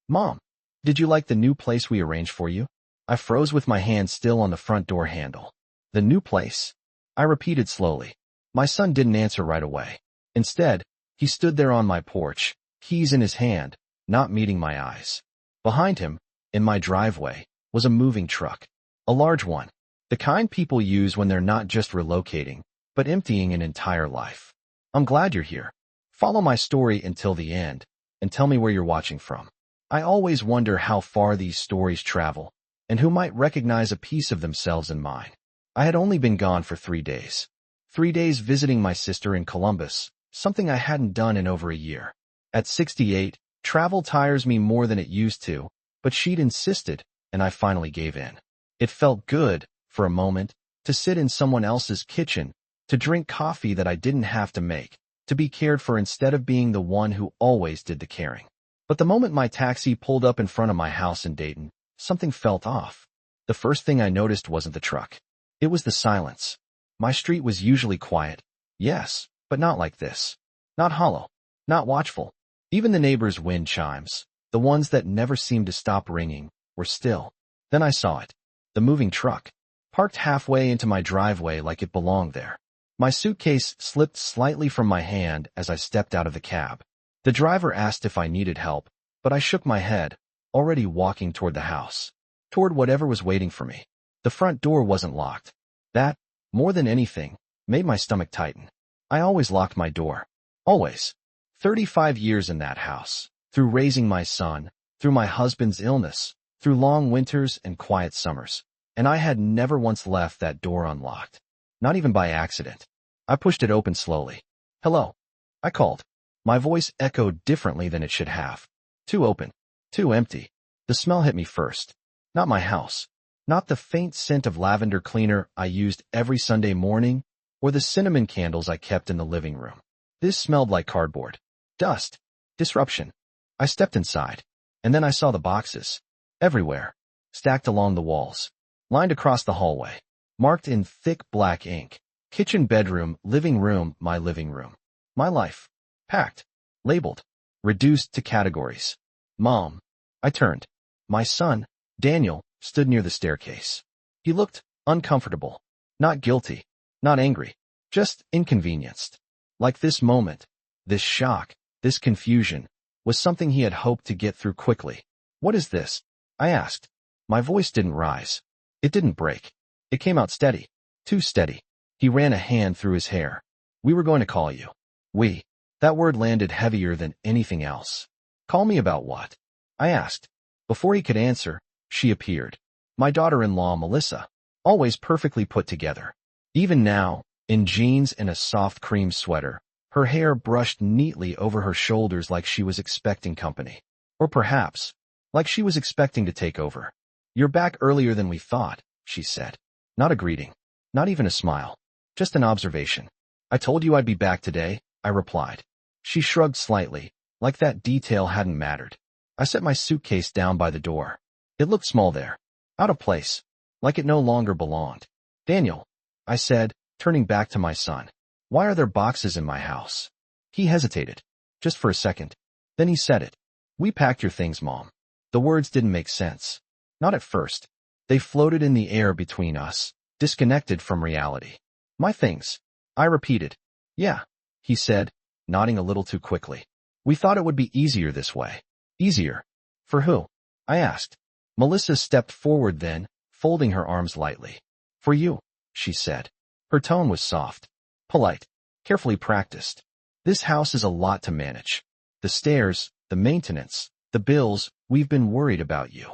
Mom, did you like the new place we arranged for you? I froze with my hand still on the front door handle. The new place? I repeated slowly. My son didn't answer right away. Instead, he stood there on my porch, keys in his hand, not meeting my eyes. Behind him, in my driveway, was a moving truck. A large one. The kind people use when they're not just relocating, but emptying an entire life. I'm glad you're here. Follow my story until the end, and tell me where you're watching from. I always wonder how far these stories travel, and who might recognize a piece of themselves in mine. I had only been gone for 3 days. 3 days visiting my sister in Columbus, something I hadn't done in over a year. At 68, travel tires me more than it used to, but she'd insisted, and I finally gave in. It felt good, for a moment, to sit in someone else's kitchen, to drink coffee that I didn't have to make, to be cared for instead of being the one who always did the caring. But the moment my taxi pulled up in front of my house in Dayton, something felt off. The first thing I noticed wasn't the truck. It was the silence. My street was usually quiet, yes, but not like this. Not hollow, not watchful. Even the neighbors' wind chimes, the ones that never seemed to stop ringing, were still. Then I saw it. The moving truck, parked halfway into my driveway like it belonged there. My suitcase slipped slightly from my hand as I stepped out of the cab. The driver asked if I needed help, but I shook my head, already walking toward the house, toward whatever was waiting for me. The front door wasn't locked. That, more than anything, made my stomach tighten. I always locked my door. Always. 35 years in that house, through raising my son, through my husband's illness, through long winters and quiet summers, and I had never once left that door unlocked. Not even by accident. I pushed it open slowly. Hello. I called. My voice echoed differently than it should have. Too open. Too empty. The smell hit me first. Not my house. Not the faint scent of lavender cleaner I used every Sunday morning, or the cinnamon candles I kept in the living room. This smelled like cardboard. Dust. Disruption. I stepped inside, and then I saw the boxes. Everywhere. Stacked along the walls. Lined across the hallway. Marked in thick black ink. Kitchen, bedroom, living room, my living room. My life. Packed. Labeled. Reduced to categories. Mom. I turned. My son, Daniel, stood near the staircase. He looked uncomfortable. Not guilty. Not angry. Just inconvenienced. Like this moment, this shock, this confusion, was something he had hoped to get through quickly. What is this? I asked. My voice didn't rise. It didn't break. It came out steady. Too steady. He ran a hand through his hair. We were going to call you. We. That word landed heavier than anything else. Call me about what? I asked. Before he could answer, she appeared. My daughter-in-law, Melissa. Always perfectly put together. Even now, in jeans and a soft cream sweater, her hair brushed neatly over her shoulders like she was expecting company. Or perhaps, like she was expecting to take over. You're back earlier than we thought, she said. Not a greeting. Not even a smile. Just an observation. I told you I'd be back today, I replied. She shrugged slightly, like that detail hadn't mattered. I set my suitcase down by the door. It looked small there. Out of place. Like it no longer belonged. Daniel, I said, turning back to my son. Why are there boxes in my house? He hesitated. Just for a second. Then he said it. We packed your things, Mom. The words didn't make sense. Not at first. They floated in the air between us, disconnected from reality. My things. I repeated. Yeah, he said, nodding a little too quickly. We thought it would be easier this way. Easier? For who? I asked. Melissa stepped forward then, folding her arms lightly. For you, she said. Her tone was soft, polite, carefully practiced. This house is a lot to manage. The stairs, the maintenance, the bills, we've been worried about you.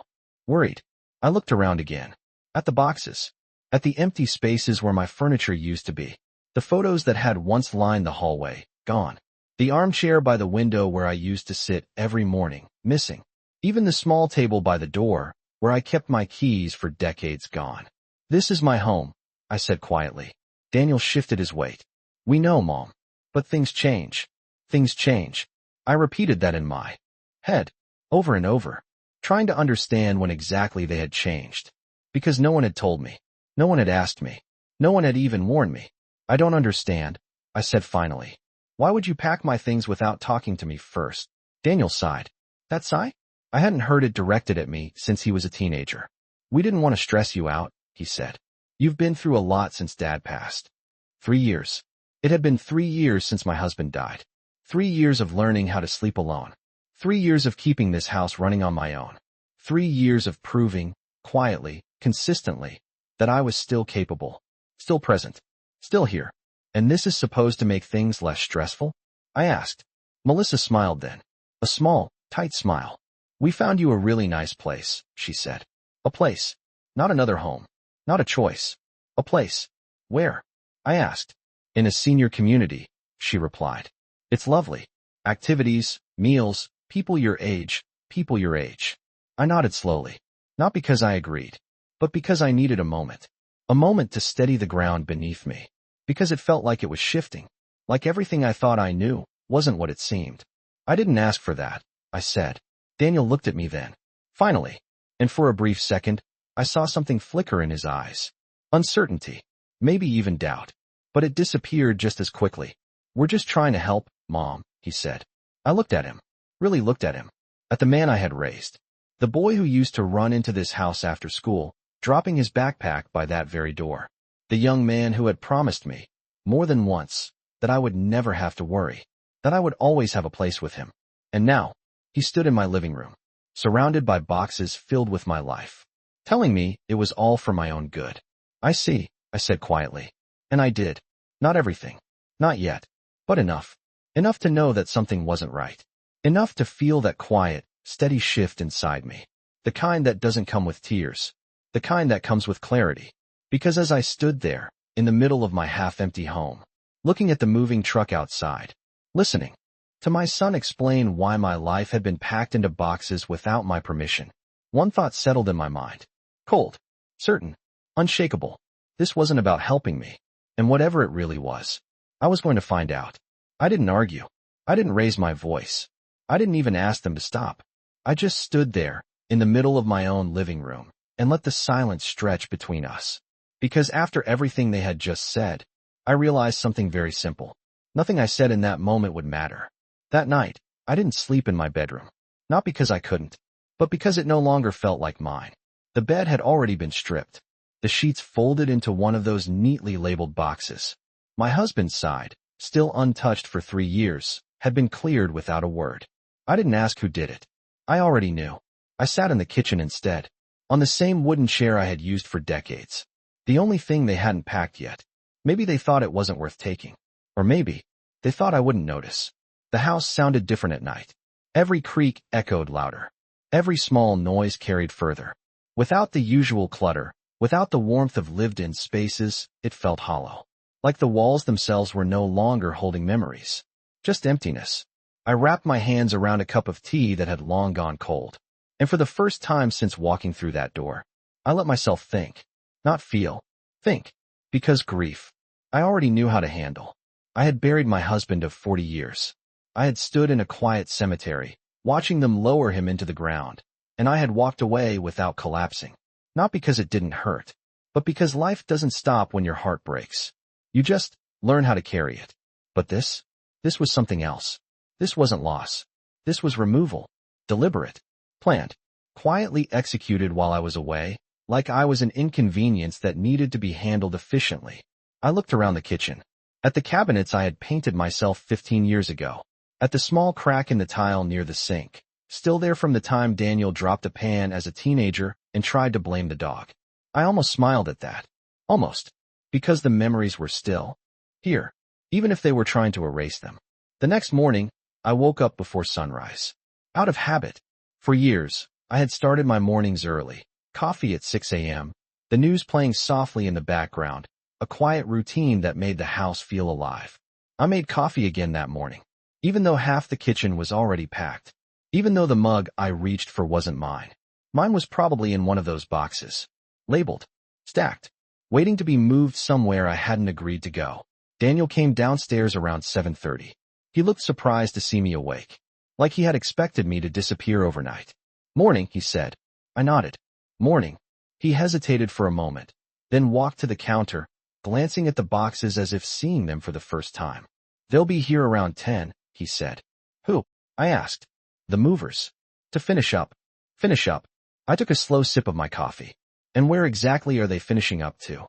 Worried. I looked around again. At the boxes. At the empty spaces where my furniture used to be. The photos that had once lined the hallway, gone. The armchair by the window where I used to sit every morning, missing. Even the small table by the door, where I kept my keys for decades, gone. This is my home, I said quietly. Daniel shifted his weight. We know, Mom. But things change. Things change. I repeated that in my head, over and over, trying to understand when exactly they had changed. Because no one had told me. No one had asked me. No one had even warned me. I don't understand, I said finally. Why would you pack my things without talking to me first? Daniel sighed. That sigh? I hadn't heard it directed at me since he was a teenager. We didn't want to stress you out, he said. You've been through a lot since Dad passed. 3 years. It had been 3 years since my husband died. 3 years of learning how to sleep alone. 3 years of keeping this house running on my own. 3 years of proving, quietly, consistently, that I was still capable, still present, still here. And this is supposed to make things less stressful? I asked. Melissa smiled then. A small, tight smile. We found you a really nice place, she said. A place. Not another home. Not a choice. A place. Where? I asked. In a senior community, she replied. It's lovely. Activities, meals, people your age, people your age. I nodded slowly. Not because I agreed, but because I needed a moment. A moment to steady the ground beneath me. Because it felt like it was shifting. Like everything I thought I knew wasn't what it seemed. I didn't ask for that, I said. Daniel looked at me then. Finally. And for a brief second, I saw something flicker in his eyes. Uncertainty. Maybe even doubt. But it disappeared just as quickly. We're just trying to help, Mom, he said. I looked at him. Really looked at him. At the man I had raised. The boy who used to run into this house after school, dropping his backpack by that very door. The young man who had promised me, more than once, that I would never have to worry. That I would always have a place with him. And now, he stood in my living room, surrounded by boxes filled with my life, telling me it was all for my own good. I see, I said quietly. And I did. Not everything. Not yet. But enough. Enough to know that something wasn't right. Enough to feel that quiet, steady shift inside me. The kind that doesn't come with tears. The kind that comes with clarity. Because as I stood there, in the middle of my half-empty home, looking at the moving truck outside, listening to my son explain why my life had been packed into boxes without my permission, one thought settled in my mind. Cold. Certain. Unshakable. This wasn't about helping me. And whatever it really was, I was going to find out. I didn't argue. I didn't raise my voice. I didn't even ask them to stop. I just stood there, in the middle of my own living room, and let the silence stretch between us. Because after everything they had just said, I realized something very simple. Nothing I said in that moment would matter. That night, I didn't sleep in my bedroom. Not because I couldn't, but because it no longer felt like mine. The bed had already been stripped. The sheets folded into one of those neatly labeled boxes. My husband's side, still untouched for 3 years, had been cleared without a word. I didn't ask who did it. I already knew. I sat in the kitchen instead, on the same wooden chair I had used for decades. The only thing they hadn't packed yet. Maybe they thought it wasn't worth taking. Or maybe they thought I wouldn't notice. The house sounded different at night. Every creak echoed louder. Every small noise carried further. Without the usual clutter, without the warmth of lived-in spaces, it felt hollow. Like the walls themselves were no longer holding memories. Just emptiness. I wrapped my hands around a cup of tea that had long gone cold. And for the first time since walking through that door, I let myself think. Not feel. Think. Because grief, I already knew how to handle. I had buried my husband of 40 years. I had stood in a quiet cemetery, watching them lower him into the ground, and I had walked away without collapsing. Not because it didn't hurt, but because life doesn't stop when your heart breaks. You just learn how to carry it. But this was something else. This wasn't loss. This was removal. Deliberate. Planned. Quietly executed while I was away, like I was an inconvenience that needed to be handled efficiently. I looked around the kitchen. At the cabinets I had painted myself 15 years ago. At the small crack in the tile near the sink, still there from the time Daniel dropped a pan as a teenager and tried to blame the dog. I almost smiled at that. Almost. Because the memories were still here, even if they were trying to erase them. The next morning, I woke up before sunrise. Out of habit. For years, I had started my mornings early. Coffee at 6 a.m., the news playing softly in the background, a quiet routine that made the house feel alive. I made coffee again that morning. Even though half the kitchen was already packed. Even though the mug I reached for wasn't mine. Mine was probably in one of those boxes. Labeled. Stacked. Waiting to be moved somewhere I hadn't agreed to go. Daniel came downstairs around 7:30. He looked surprised to see me awake. Like he had expected me to disappear overnight. Morning, he said. I nodded. Morning. He hesitated for a moment, then walked to the counter, glancing at the boxes as if seeing them for the first time. They'll be here around 10, he said. Who? I asked. The movers. To finish up, Finish up. I took a slow sip of my coffee. And where exactly are they finishing up to?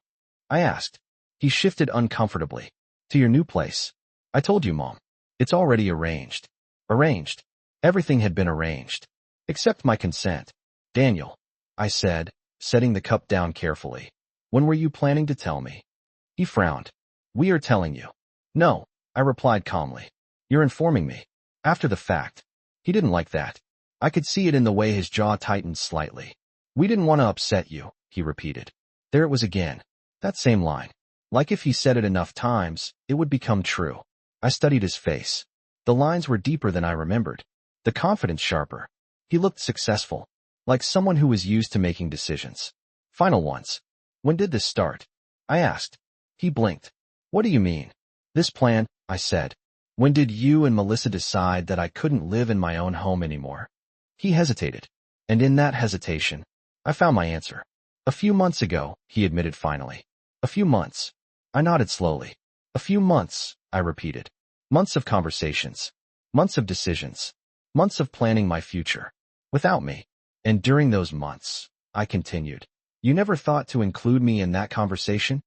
I asked. He shifted uncomfortably. To your new place. I told you, Mom. It's already arranged. Arranged. Everything had been arranged. Except my consent. Daniel, I said, setting the cup down carefully. When were you planning to tell me? He frowned. We are telling you. No, I replied calmly. You're informing me. After the fact. He didn't like that. I could see it in the way his jaw tightened slightly. We didn't want to upset you, he repeated. There it was again. That same line. Like if he said it enough times, it would become true. I studied his face. The lines were deeper than I remembered. The confidence sharper. He looked successful. Like someone who was used to making decisions. Final ones. When did this start? I asked. He blinked. What do you mean? This plan, I said. When did you and Melissa decide that I couldn't live in my own home anymore? He hesitated. And in that hesitation, I found my answer. A few months ago, he admitted finally. A few months. I nodded slowly. A few months, I repeated. Months of conversations. Months of decisions. Months of planning my future. Without me. And during those months, I continued. You never thought to include me in that conversation?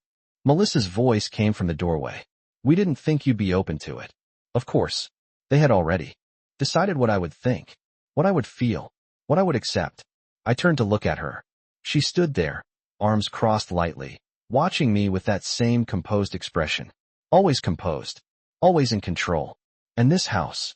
Melissa's voice came from the doorway. We didn't think you'd be open to it. Of course. They had already decided what I would think, what I would feel, what I would accept. I turned to look at her. She stood there, arms crossed lightly, watching me with that same composed expression. Always composed. Always in control. And this house?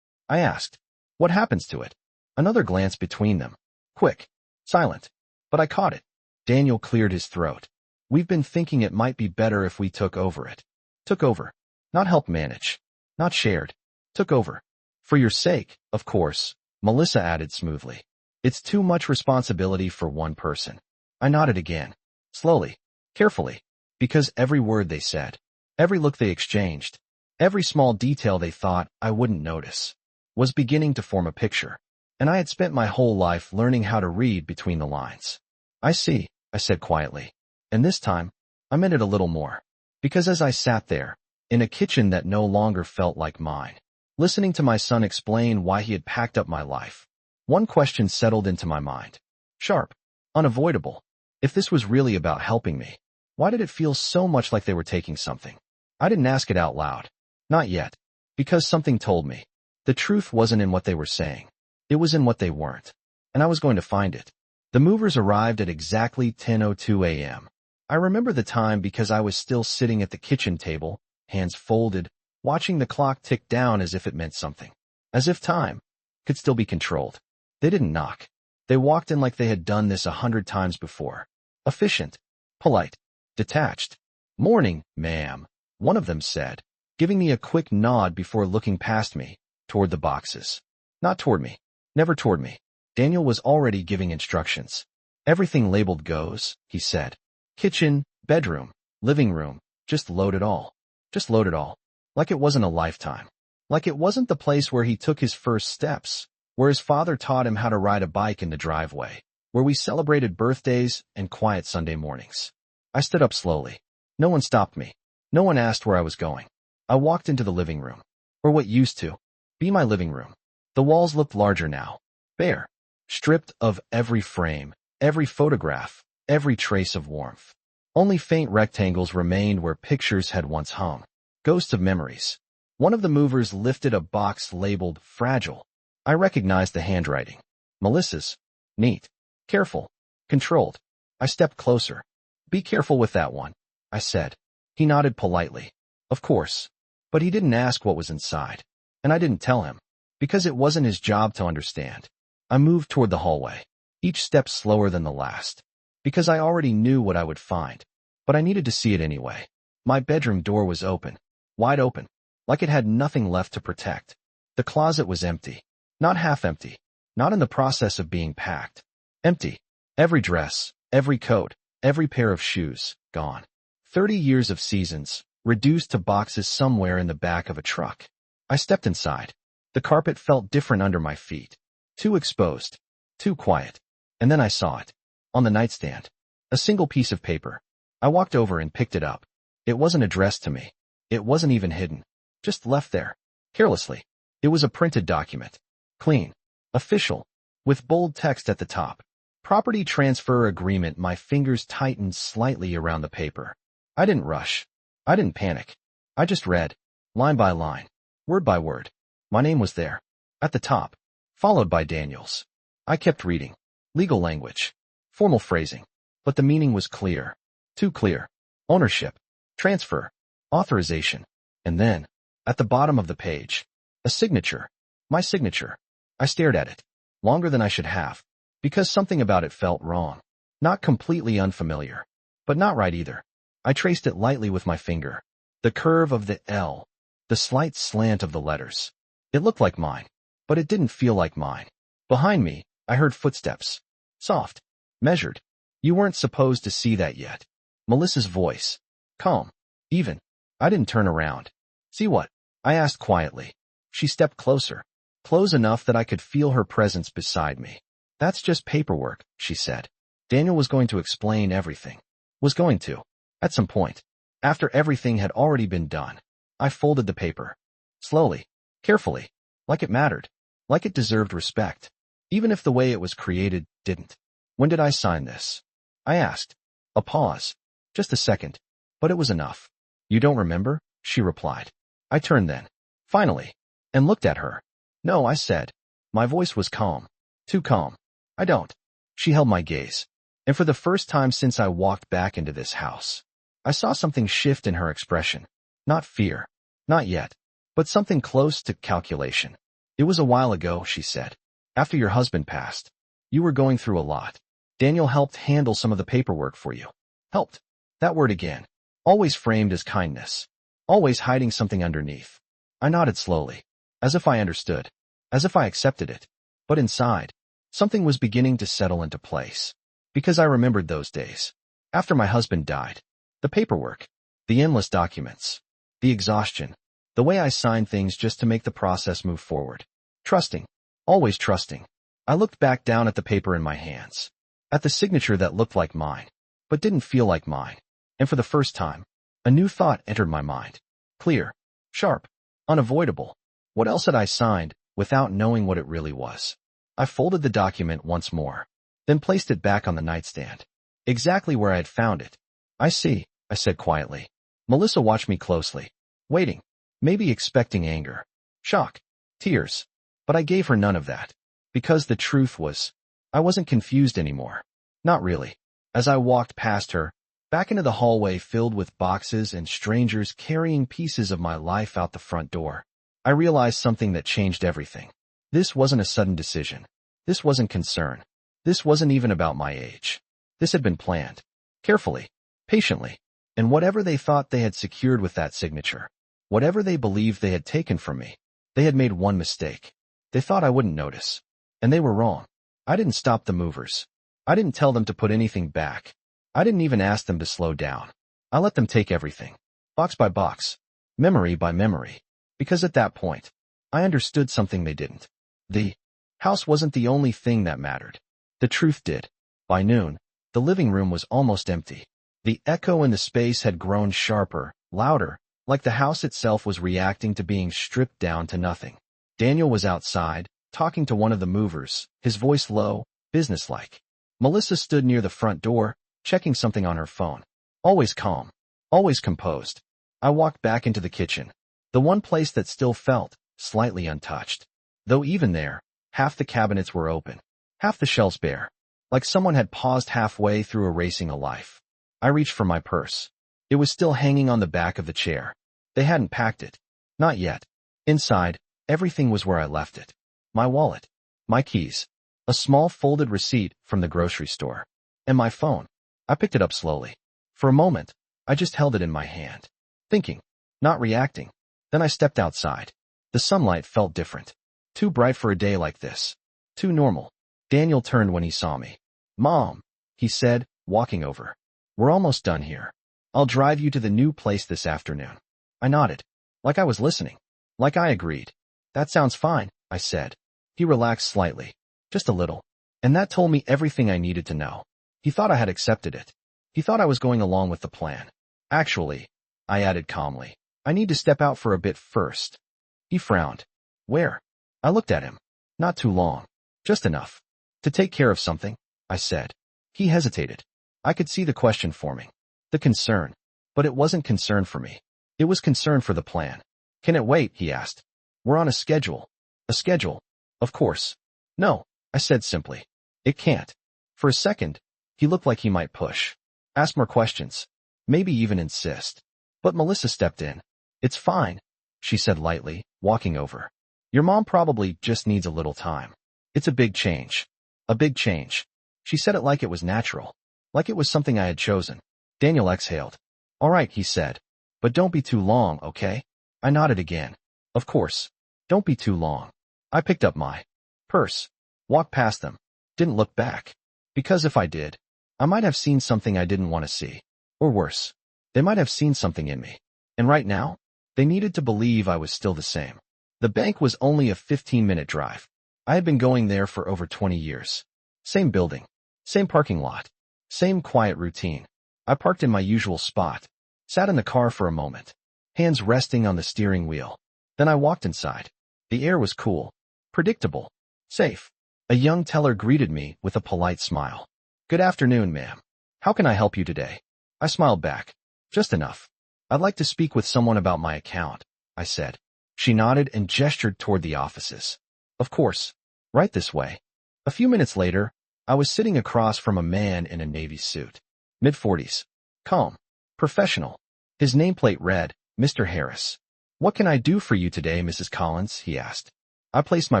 I asked. What happens to it? Another glance between them. Quick. Silent. But I caught it. Daniel cleared his throat. We've been thinking it might be better if we took over it. Took over. Not help manage. Not shared. Took over. For your sake, of course, Melissa added smoothly. It's too much responsibility for one person. I nodded again. Slowly. Carefully. Because every word they said, every look they exchanged, every small detail they thought I wouldn't notice, was beginning to form a picture. And I had spent my whole life learning how to read between the lines. I see, I said quietly. And this time, I meant it a little more. Because as I sat there, in a kitchen that no longer felt like mine, listening to my son explain why he had packed up my life, one question settled into my mind. Sharp. Unavoidable. If this was really about helping me, why did it feel so much like they were taking something? I didn't ask it out loud. Not yet. Because something told me. The truth wasn't in what they were saying. It was in what they weren't. And I was going to find it. The movers arrived at exactly 10:02 a.m. I remember the time because I was still sitting at the kitchen table, hands folded, watching the clock tick down as if it meant something. As if time could still be controlled. They didn't knock. They walked in like they had done this 100 times before. Efficient. Polite. Detached. Morning, ma'am, one of them said, giving me a quick nod before looking past me, toward the boxes. Not toward me. Never toward me. Daniel was already giving instructions. Everything labeled goes, he said. Kitchen, bedroom, living room, just load it all. Just load it all. Like it wasn't a lifetime. Like it wasn't the place where he took his first steps, where his father taught him how to ride a bike in the driveway, where we celebrated birthdays and quiet Sunday mornings. I stood up slowly. No one stopped me. No one asked where I was going. I walked into the living room. Or what used to be my living room. The walls looked larger now. Bare. Stripped of every frame, every photograph, every trace of warmth. Only faint rectangles remained where pictures had once hung. Ghosts of memories. One of the movers lifted a box labeled fragile. I recognized the handwriting. Melissa's. Neat. Careful. Controlled. I stepped closer. Be careful with that one, I said. He nodded politely. Of course. But he didn't ask what was inside. And I didn't tell him. Because it wasn't his job to understand. I moved toward the hallway. Each step slower than the last. Because I already knew what I would find. But I needed to see it anyway. My bedroom door was open. Wide open. Like it had nothing left to protect. The closet was empty. Not half empty. Not in the process of being packed. Empty. Every dress, every coat, every pair of shoes, gone. 30 years of seasons, reduced to boxes somewhere in the back of a truck. I stepped inside. The carpet felt different under my feet. Too exposed. Too quiet. And then I saw it. On the nightstand. A single piece of paper. I walked over and picked it up. It wasn't addressed to me. It wasn't even hidden. Just left there. Carelessly. It was a printed document. Clean. Official. with bold text at the top. Property transfer agreement. My fingers tightened slightly around the paper. I didn't rush. I didn't panic. I just read, line by line, word by word. My name was there, at the top, followed by Daniel's. I kept reading. Legal language. Formal phrasing. But the meaning was clear. Too clear. Ownership. Transfer. Authorization. And then, at the bottom of the page, a signature. My signature. I stared at it. Longer than I should have. Because something about it felt wrong. Not completely unfamiliar. But not right either. I traced it lightly with my finger. The curve of the L. The slight slant of the letters. It looked like mine. But it didn't feel like mine. Behind me, I heard footsteps. Soft. Measured. You weren't supposed to see that yet. Melissa's voice. Calm. Even. I didn't turn around. See what? I asked quietly. She stepped closer. Close enough that I could feel her presence beside me. That's just paperwork, she said. Daniel was going to explain everything. Was going to. At some point. After everything had already been done. I folded the paper. Slowly. Carefully. Like it mattered. Like it deserved respect. Even if the way it was created didn't. When did I sign this? I asked. A pause. Just a second. But it was enough. You don't remember? She replied. I turned then. Finally. And looked at her. No, I said. My voice was calm. Too calm. I don't. She held my gaze. And for the first time since I walked back into this house, I saw something shift in her expression. Not fear. Not yet. But something close to calculation. It was a while ago, she said. After your husband passed. You were going through a lot. Daniel helped handle some of the paperwork for you. Helped. That word again. Always framed as kindness. Always hiding something underneath. I nodded slowly. As if I understood. As if I accepted it. But inside, something was beginning to settle into place. Because I remembered those days. After my husband died. The paperwork. The endless documents. The exhaustion. The way I signed things just to make the process move forward. Trusting. Always trusting. I looked back down at the paper in my hands. At the signature that looked like mine. But didn't feel like mine. And for the first time, a new thought entered my mind. Clear. Sharp. Unavoidable. What else had I signed, without knowing what it really was? I folded the document once more. Then placed it back on the nightstand. Exactly where I had found it. I see, I said quietly. Melissa watched me closely. Waiting. Maybe expecting anger. Shock. Tears. But I gave her none of that. Because the truth was, I wasn't confused anymore. Not really. As I walked past her, back into the hallway filled with boxes and strangers carrying pieces of my life out the front door, I realized something that changed everything. This wasn't a sudden decision. This wasn't concern. This wasn't even about my age. This had been planned. Carefully. Patiently. And whatever they thought they had secured with that signature, whatever they believed they had taken from me, they had made one mistake. They thought I wouldn't notice. And they were wrong. I didn't stop the movers. I didn't tell them to put anything back. I didn't even ask them to slow down. I let them take everything. Box by box. Memory by memory. Because at that point, I understood something they didn't. The house wasn't the only thing that mattered. The truth did. By noon, the living room was almost empty. The echo in the space had grown sharper, louder, like the house itself was reacting to being stripped down to nothing. Daniel was outside, talking to one of the movers, his voice low, businesslike. Melissa stood near the front door, checking something on her phone. Always calm. Always composed. I walked back into the kitchen. The one place that still felt slightly untouched. Though even there, half the cabinets were open. Half the shelves bare. Like someone had paused halfway through erasing a life. I reached for my purse. It was still hanging on the back of the chair. They hadn't packed it. Not yet. Inside, everything was where I left it. My wallet. My keys. A small folded receipt from the grocery store. And my phone. I picked it up slowly. For a moment, I just held it in my hand. Thinking. Not reacting. Then I stepped outside. The sunlight felt different. Too bright for a day like this. Too normal. Daniel turned when he saw me. Mom, he said, walking over. We're almost done here. I'll drive you to the new place this afternoon. I nodded. Like I was listening. Like I agreed. That sounds fine, I said. He relaxed slightly. Just a little. And that told me everything I needed to know. He thought I had accepted it. He thought I was going along with the plan. Actually, I added calmly, I need to step out for a bit first. He frowned. Where? I looked at him. Not too long. Just enough. To take care of something, I said. He hesitated. I could see the question forming. The concern. But it wasn't concern for me. It was concern for the plan. Can it wait? He asked. We're on a schedule. A schedule? Of course. No, I said simply. It can't. For a second, he looked like he might push. Ask more questions. Maybe even insist. But Melissa stepped in. It's fine, she said lightly, walking over. Your mom probably just needs a little time. It's a big change. A big change. She said it like it was natural. Like it was something I had chosen. Daniel exhaled. All right, he said. But don't be too long, okay? I nodded again. Of course. Don't be too long. I picked up my purse. Walked past them. Didn't look back. Because if I did, I might have seen something I didn't want to see. Or worse, they might have seen something in me. And right now, they needed to believe I was still the same. The bank was only a 15-minute drive. I had been going there for over 20 years. Same building. Same parking lot. Same quiet routine. I parked in my usual spot. Sat in the car for a moment. Hands resting on the steering wheel. Then I walked inside. The air was cool. Predictable. Safe. A young teller greeted me with a polite smile. Good afternoon, ma'am. How can I help you today? I smiled back. Just enough. I'd like to speak with someone about my account, I said. She nodded and gestured toward the offices. Of course. Right this way. A few minutes later, I was sitting across from a man in a navy suit. Mid-40s. Calm. Professional. His nameplate read, Mr. Harris. What can I do for you today, Mrs. Collins? He asked. I placed my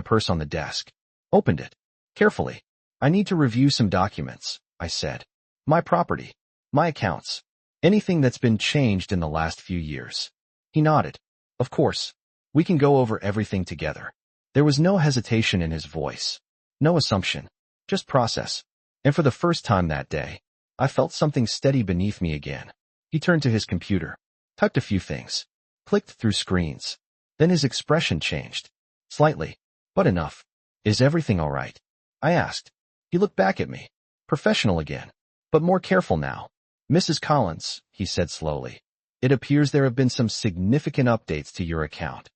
purse on the desk. Opened it. Carefully. I need to review some documents, I said. My property. My accounts. Anything that's been changed in the last few years. He nodded. Of course. We can go over everything together. There was no hesitation in his voice. No assumption. Just process. And for the first time that day, I felt something steady beneath me again. He turned to his computer. Typed a few things. Clicked through screens. Then his expression changed. Slightly. But enough. Is everything all right? I asked. He looked back at me. Professional again. But more careful now. Mrs. Collins, he said slowly. It appears there have been some significant updates to your account.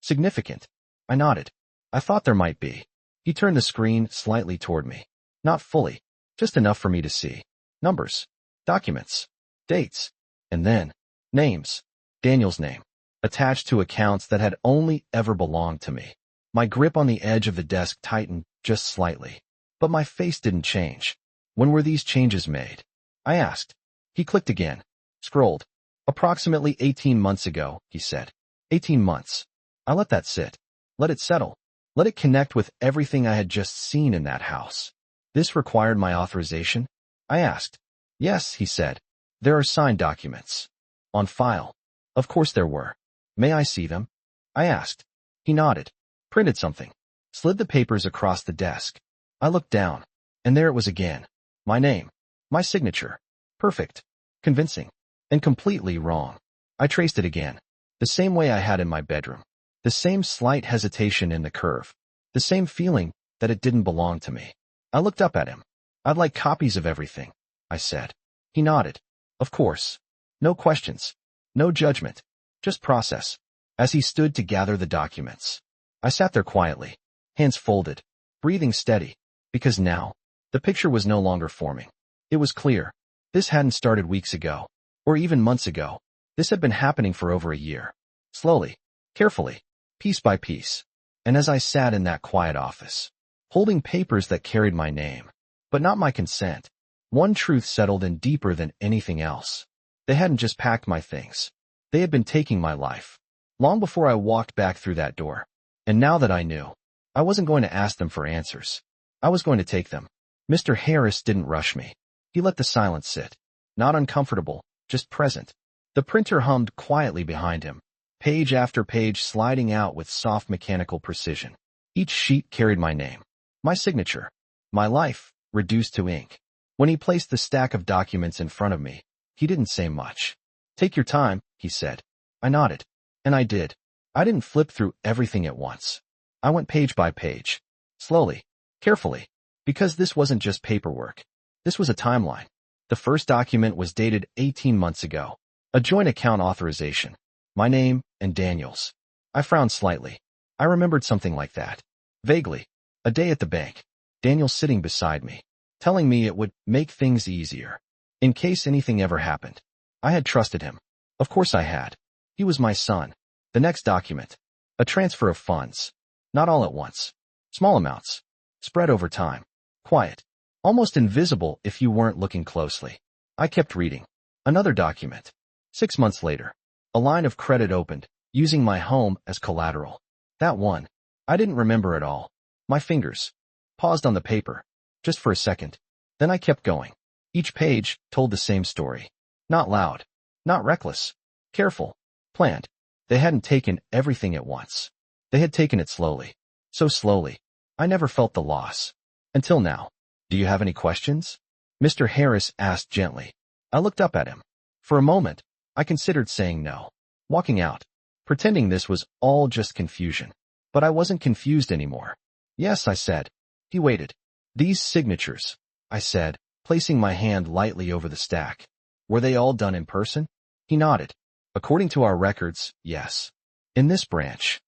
Significant. I nodded. I thought there might be. He turned the screen slightly toward me. Not fully. Just enough for me to see. Numbers. Documents. Dates. And then, names. Daniel's name. Attached to accounts that had only ever belonged to me. My grip on the edge of the desk tightened just slightly. But my face didn't change. When were these changes made? I asked. He clicked again. Scrolled. Approximately 18 months ago, he said. 18 months. I let that sit. Let it settle. Let it connect with everything I had just seen in that house. This required my authorization? I asked. Yes, he said. There are signed documents. On file. Of course there were. May I see them? I asked. He nodded. Printed something. Slid the papers across the desk. I looked down. And there it was again. My name. My signature. Perfect. Convincing. And completely wrong. I traced it again. The same way I had in my bedroom. The same slight hesitation in the curve. The same feeling that it didn't belong to me. I looked up at him. I'd like copies of everything, I said. He nodded. Of course. No questions. No judgment. Just process. As he stood to gather the documents. I sat there quietly. Hands folded. Breathing steady. Because now, the picture was no longer forming. It was clear. This hadn't started weeks ago. Or even months ago. This had been happening for over a year. Slowly. Carefully. Piece by piece. And as I sat in that quiet office, holding papers that carried my name, but not my consent, one truth settled in deeper than anything else. They hadn't just packed my things. They had been taking my life. Long before I walked back through that door. And now that I knew, I wasn't going to ask them for answers. I was going to take them. Mr. Harris didn't rush me. He let the silence sit. Not uncomfortable, just present. The printer hummed quietly behind him. Page after page sliding out with soft mechanical precision. Each sheet carried my name. My signature. My life, reduced to ink. When he placed the stack of documents in front of me, he didn't say much. Take your time, he said. I nodded. And I did. I didn't flip through everything at once. I went page by page. Slowly. Carefully. Because this wasn't just paperwork. This was a timeline. The first document was dated 18 months ago. A joint account authorization. My name and Daniel's. I frowned slightly. I remembered something like that. Vaguely. A day at the bank. Daniel sitting beside me, telling me it would make things easier, in case anything ever happened. I had trusted him. Of course I had. He was my son. The next document. A transfer of funds. Not all at once. Small amounts. Spread over time. Quiet. Almost invisible if you weren't looking closely. I kept reading. Another document. 6 months later. A line of credit opened, using my home as collateral. That one. I didn't remember at all. My fingers paused on the paper, just for a second. Then I kept going. Each page told the same story. Not loud. Not reckless. Careful. Planned. They hadn't taken everything at once. They had taken it slowly. So slowly. I never felt the loss. Until now. Do you have any questions? Mr. Harris asked gently. I looked up at him. For a moment, I considered saying no. Walking out. Pretending this was all just confusion. But I wasn't confused anymore. Yes, I said. He waited. These signatures, I said, placing my hand lightly over the stack. Were they all done in person? He nodded. According to our records, yes. In this branch?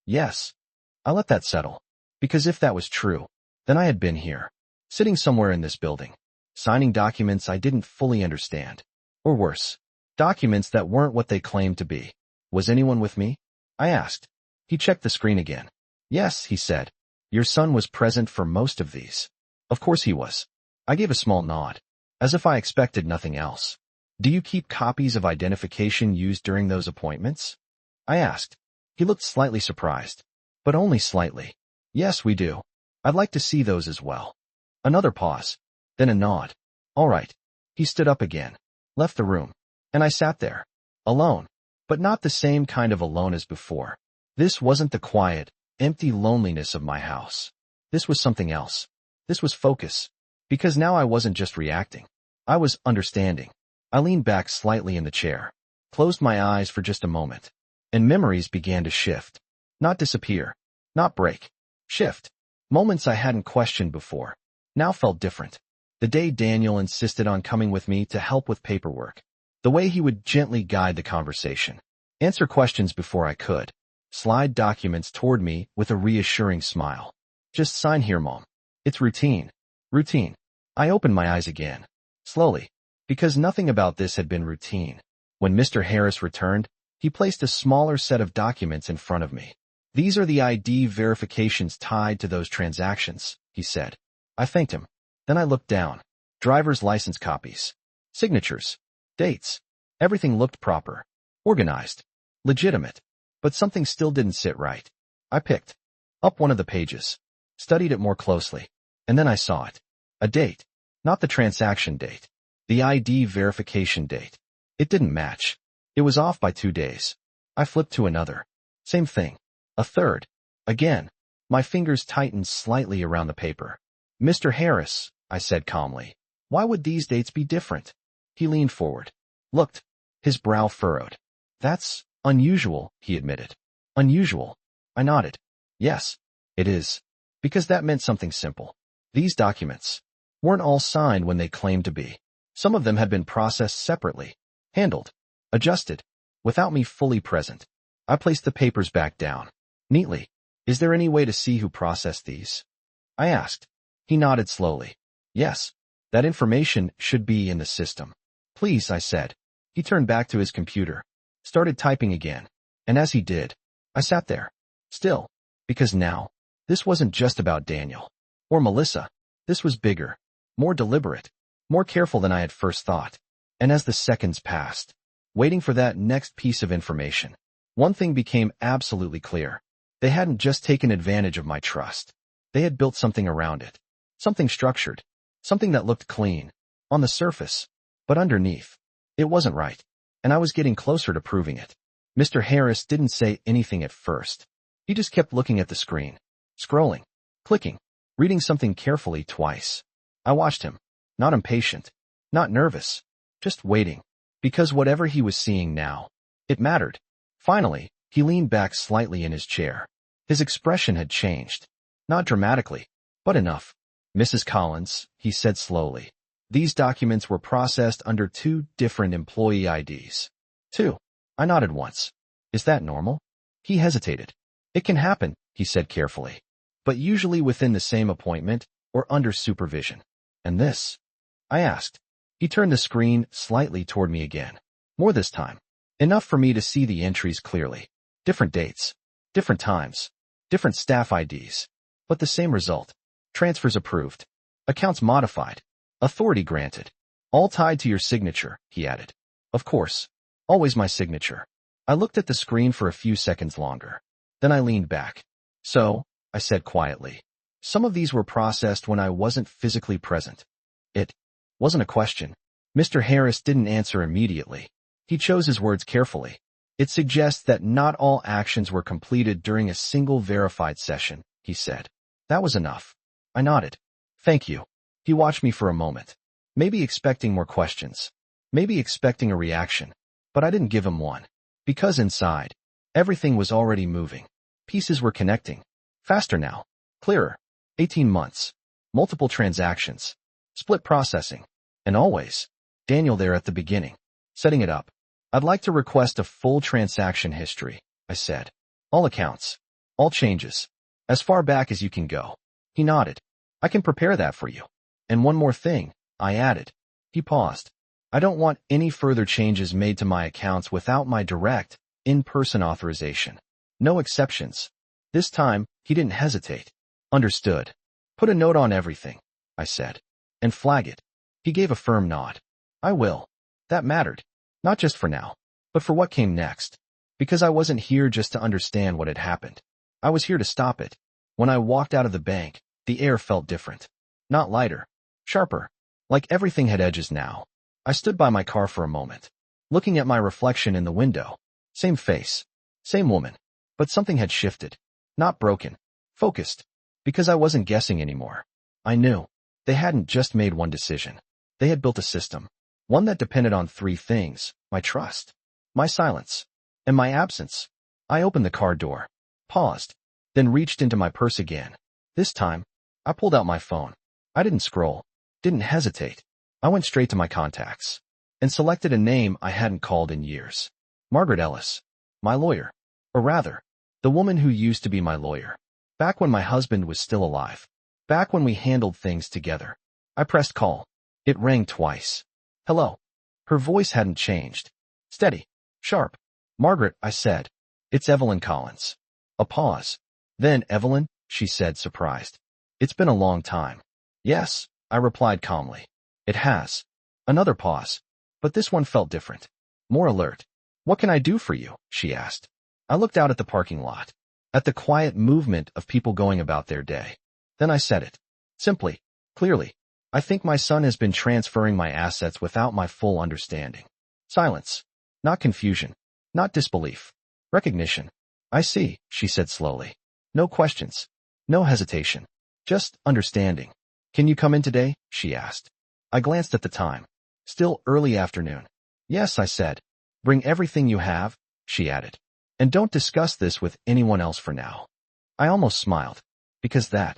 Yes. I let that settle. Because if that was true, then I had been here, sitting somewhere in this building, signing documents I didn't fully understand. Or worse, documents that weren't what they claimed to be. Was anyone with me? I asked. He checked the screen again. Yes, he said. Your son was present for most of these. Of course he was. I gave a small nod, as if I expected nothing else. Do you keep copies of identification used during those appointments? I asked. He looked slightly surprised, but only slightly. Yes, we do. I'd like to see those as well. Another pause, then a nod. All right. He stood up again, left the room, and I sat there, alone, but not the same kind of alone as before. This wasn't the quiet, empty loneliness of my house. This was something else. This was focus, because now I wasn't just reacting. I was understanding. I leaned back slightly in the chair, closed my eyes for just a moment, and memories began to shift. Not disappear, not break. Shift. Moments I hadn't questioned before now felt different. The day Daniel insisted on coming with me to help with paperwork. The way he would gently guide the conversation. Answer questions before I could. Slide documents toward me with a reassuring smile. Just sign here, Mom. It's routine. Routine. I opened my eyes again. Slowly. Because nothing about this had been routine. When Mr. Harris returned, he placed a smaller set of documents in front of me. These are the ID verifications tied to those transactions, he said. I thanked him. Then I looked down. Driver's license copies. Signatures. Dates. Everything looked proper. Organized. Legitimate. But something still didn't sit right. I picked up one of the pages. Studied it more closely. And then I saw it. A date. Not the transaction date. The ID verification date. It didn't match. It was off by 2 days. I flipped to another. Same thing. A third. Again. My fingers tightened slightly around the paper. Mr. Harris, I said calmly. Why would these dates be different? He leaned forward. Looked. His brow furrowed. That's unusual, he admitted. Unusual. I nodded. Yes, it is. Because that meant something simple. These documents weren't all signed when they claimed to be. Some of them had been processed separately, handled, adjusted, without me fully present. I placed the papers back down. Neatly. Is there any way to see who processed these? I asked. He nodded slowly. Yes. That information should be in the system. Please, I said. He turned back to his computer, started typing again. And as he did, I sat there. Still. Because now, this wasn't just about Daniel. Or Melissa. This was bigger. More deliberate. More careful than I had first thought. And as the seconds passed, waiting for that next piece of information, one thing became absolutely clear. They hadn't just taken advantage of my trust. They had built something around it. Something structured. Something that looked clean. On the surface. But underneath. It wasn't right. And I was getting closer to proving it. Mr. Harris didn't say anything at first. He just kept looking at the screen. Scrolling. Clicking. Reading something carefully twice. I watched him. Not impatient. Not nervous. Just waiting. Because whatever he was seeing now, it mattered. Finally, he leaned back slightly in his chair. His expression had changed. Not dramatically, but enough. Mrs. Collins, he said slowly. These documents were processed under 2 different employee IDs. 2. I nodded once. Is that normal? He hesitated. It can happen, he said carefully. But usually within the same appointment, or under supervision? And this? I asked. He turned the screen slightly toward me again. More this time. Enough for me to see the entries clearly. Different dates. Different times. Different staff IDs. But the same result. Transfers approved. Accounts modified. Authority granted. All tied to your signature, he added. Of course. Always my signature. I looked at the screen for a few seconds longer. Then I leaned back. So, I said quietly, some of these were processed when I wasn't physically present. It wasn't a question. Mr. Harris didn't answer immediately. He chose his words carefully. It suggests that not all actions were completed during a single verified session, he said. That was enough. I nodded. Thank you. He watched me for a moment. Maybe expecting more questions. Maybe expecting a reaction. But I didn't give him one. Because inside, everything was already moving. Pieces were connecting. Faster now. Clearer. 18 months. Multiple transactions. Split processing. And always, Daniel there at the beginning. Setting it up. I'd like to request a full transaction history, I said. All accounts. All changes. As far back as you can go. He nodded. I can prepare that for you. And one more thing, I added. He paused. I don't want any further changes made to my accounts without my direct, in-person authorization. No exceptions. This time, he didn't hesitate. Understood. Put a note on everything, I said. And flag it. He gave a firm nod. I will. That mattered. Not just for now, but for what came next. Because I wasn't here just to understand what had happened. I was here to stop it. When I walked out of the bank, the air felt different. Not lighter. Sharper. Like everything had edges now. I stood by my car for a moment, looking at my reflection in the window. Same face. Same woman. But something had shifted. Not broken. Focused. Because I wasn't guessing anymore. I knew. They hadn't just made one decision. They had built a system. One that depended on three things: my trust, my silence, and my absence. I opened the car door, paused, then reached into my purse again. This time, I pulled out my phone. I didn't scroll, didn't hesitate. I went straight to my contacts and selected a name I hadn't called in years. Margaret Ellis, my lawyer. Or rather, the woman who used to be my lawyer. Back when my husband was still alive. Back when we handled things together. I pressed call. It rang twice. Hello. Her voice hadn't changed. Steady. Sharp. Margaret, I said. It's Evelyn Collins. A pause. Then, Evelyn, she said, surprised. It's been a long time. Yes, I replied calmly. It has. Another pause. But this one felt different. More alert. What can I do for you? She asked. I looked out at the parking lot. At the quiet movement of people going about their day. Then I said it. Simply. Clearly. I think my son has been transferring my assets without my full understanding. Silence. Not confusion. Not disbelief. Recognition. I see, she said slowly. No questions. No hesitation. Just understanding. Can you come in today? She asked. I glanced at the time. Still early afternoon. Yes, I said. Bring everything you have, she added. And don't discuss this with anyone else for now. I almost smiled. Because that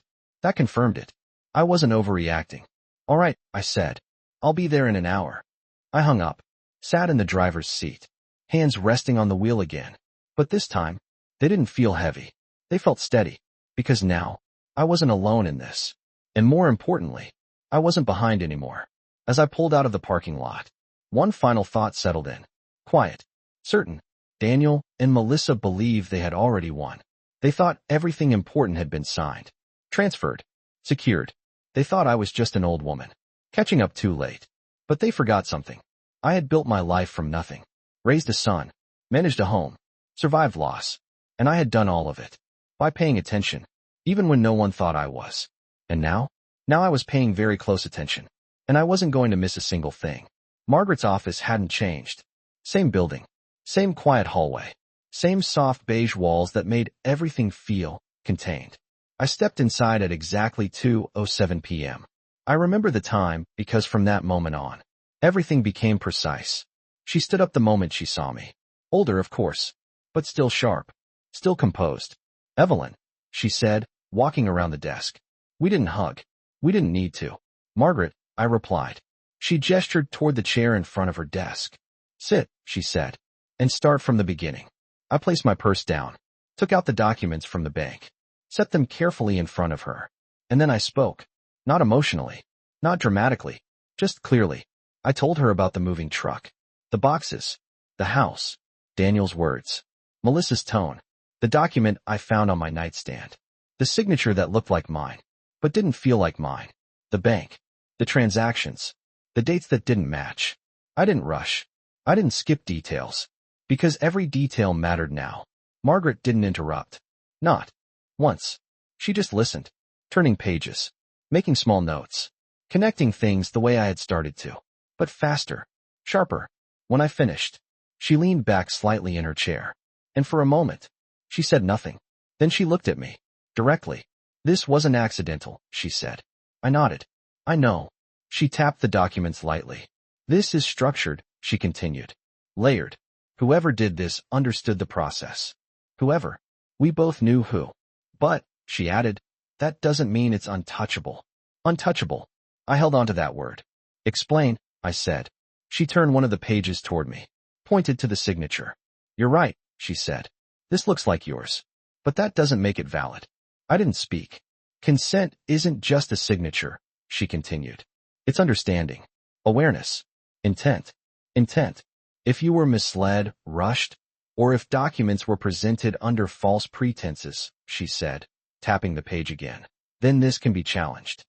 confirmed it. I wasn't overreacting. All right, I said. I'll be there in an hour. I hung up, sat in the driver's seat, hands resting on the wheel again. But this time, they didn't feel heavy. They felt steady. Because now, I wasn't alone in this. And more importantly, I wasn't behind anymore. As I pulled out of the parking lot, one final thought settled in. Quiet. Certain. Daniel and Melissa believed they had already won. They thought everything important had been signed, transferred, secured. They thought I was just an old woman, catching up too late. But they forgot something. I had built my life from nothing, raised a son, managed a home, survived loss. And I had done all of it by paying attention, even when no one thought I was. And now I was paying very close attention. And I wasn't going to miss a single thing. Margaret's office hadn't changed. Same building, same quiet hallway, same soft beige walls that made everything feel contained. I stepped inside at exactly 2:07 p.m. I remember the time because from that moment on, everything became precise. She stood up the moment she saw me. Older, of course, but still sharp, still composed. Evelyn, she said, walking around the desk. We didn't hug. We didn't need to. Margaret, I replied. She gestured toward the chair in front of her desk. Sit, she said, and start from the beginning. I placed my purse down, took out the documents from the bank, set them carefully in front of her, and then I spoke. Not emotionally. Not dramatically. Just clearly. I told her about the moving truck. The boxes. The house. Daniel's words. Melissa's tone. The document I found on my nightstand. The signature that looked like mine, but didn't feel like mine. The bank. The transactions. The dates that didn't match. I didn't rush. I didn't skip details. Because every detail mattered now. Margaret didn't interrupt. Not once. She just listened, turning pages, making small notes, connecting things the way I had started to, but faster, sharper. When I finished, she leaned back slightly in her chair, and for a moment, she said nothing. Then she looked at me, directly. This wasn't accidental, she said. I nodded. I know. She tapped the documents lightly. This is structured, she continued. Layered. Whoever did this understood the process. Whoever. We both knew who. But, she added, that doesn't mean it's untouchable. Untouchable. I held on to that word. Explain, I said. She turned one of the pages toward me, pointed to the signature. You're right, she said. This looks like yours. But that doesn't make it valid. I didn't speak. Consent isn't just a signature, she continued. It's understanding. Awareness. Intent. Intent. If you were misled, rushed, or if documents were presented under false pretenses, she said, tapping the page again, then this can be challenged.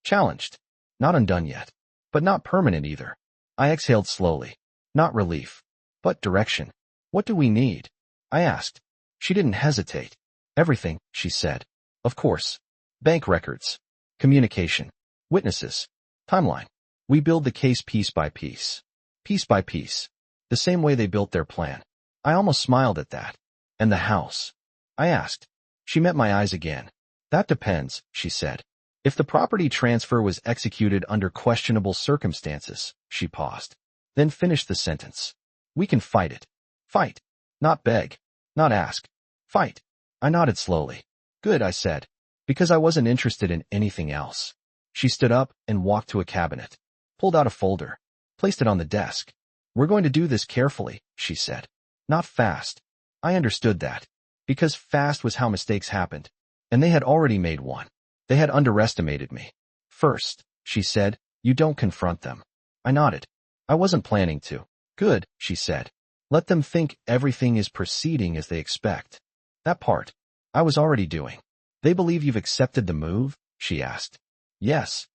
Challenged. Not undone yet. But not permanent either. I exhaled slowly. Not relief. But direction. What do we need? I asked. She didn't hesitate. Everything, she said. Of course. Bank records. Communication. Witnesses. Timeline. We build the case piece by piece. Piece by piece. The same way they built their plan. I almost smiled at that. And the house? I asked. She met my eyes again. That depends, she said. If the property transfer was executed under questionable circumstances, she paused. Then finished the sentence. We can fight it. Fight. Not beg. Not ask. Fight. I nodded slowly. Good, I said. Because I wasn't interested in anything else. She stood up and walked to a cabinet. Pulled out a folder. Placed it on the desk. We're going to do this carefully, she said. Not fast. I understood that. Because fast was how mistakes happened. And they had already made one. They had underestimated me. First, she said, you don't confront them. I nodded. I wasn't planning to. Good, she said. Let them think everything is proceeding as they expect. That part, I was already doing. They believe you've accepted the move? She asked. Yes.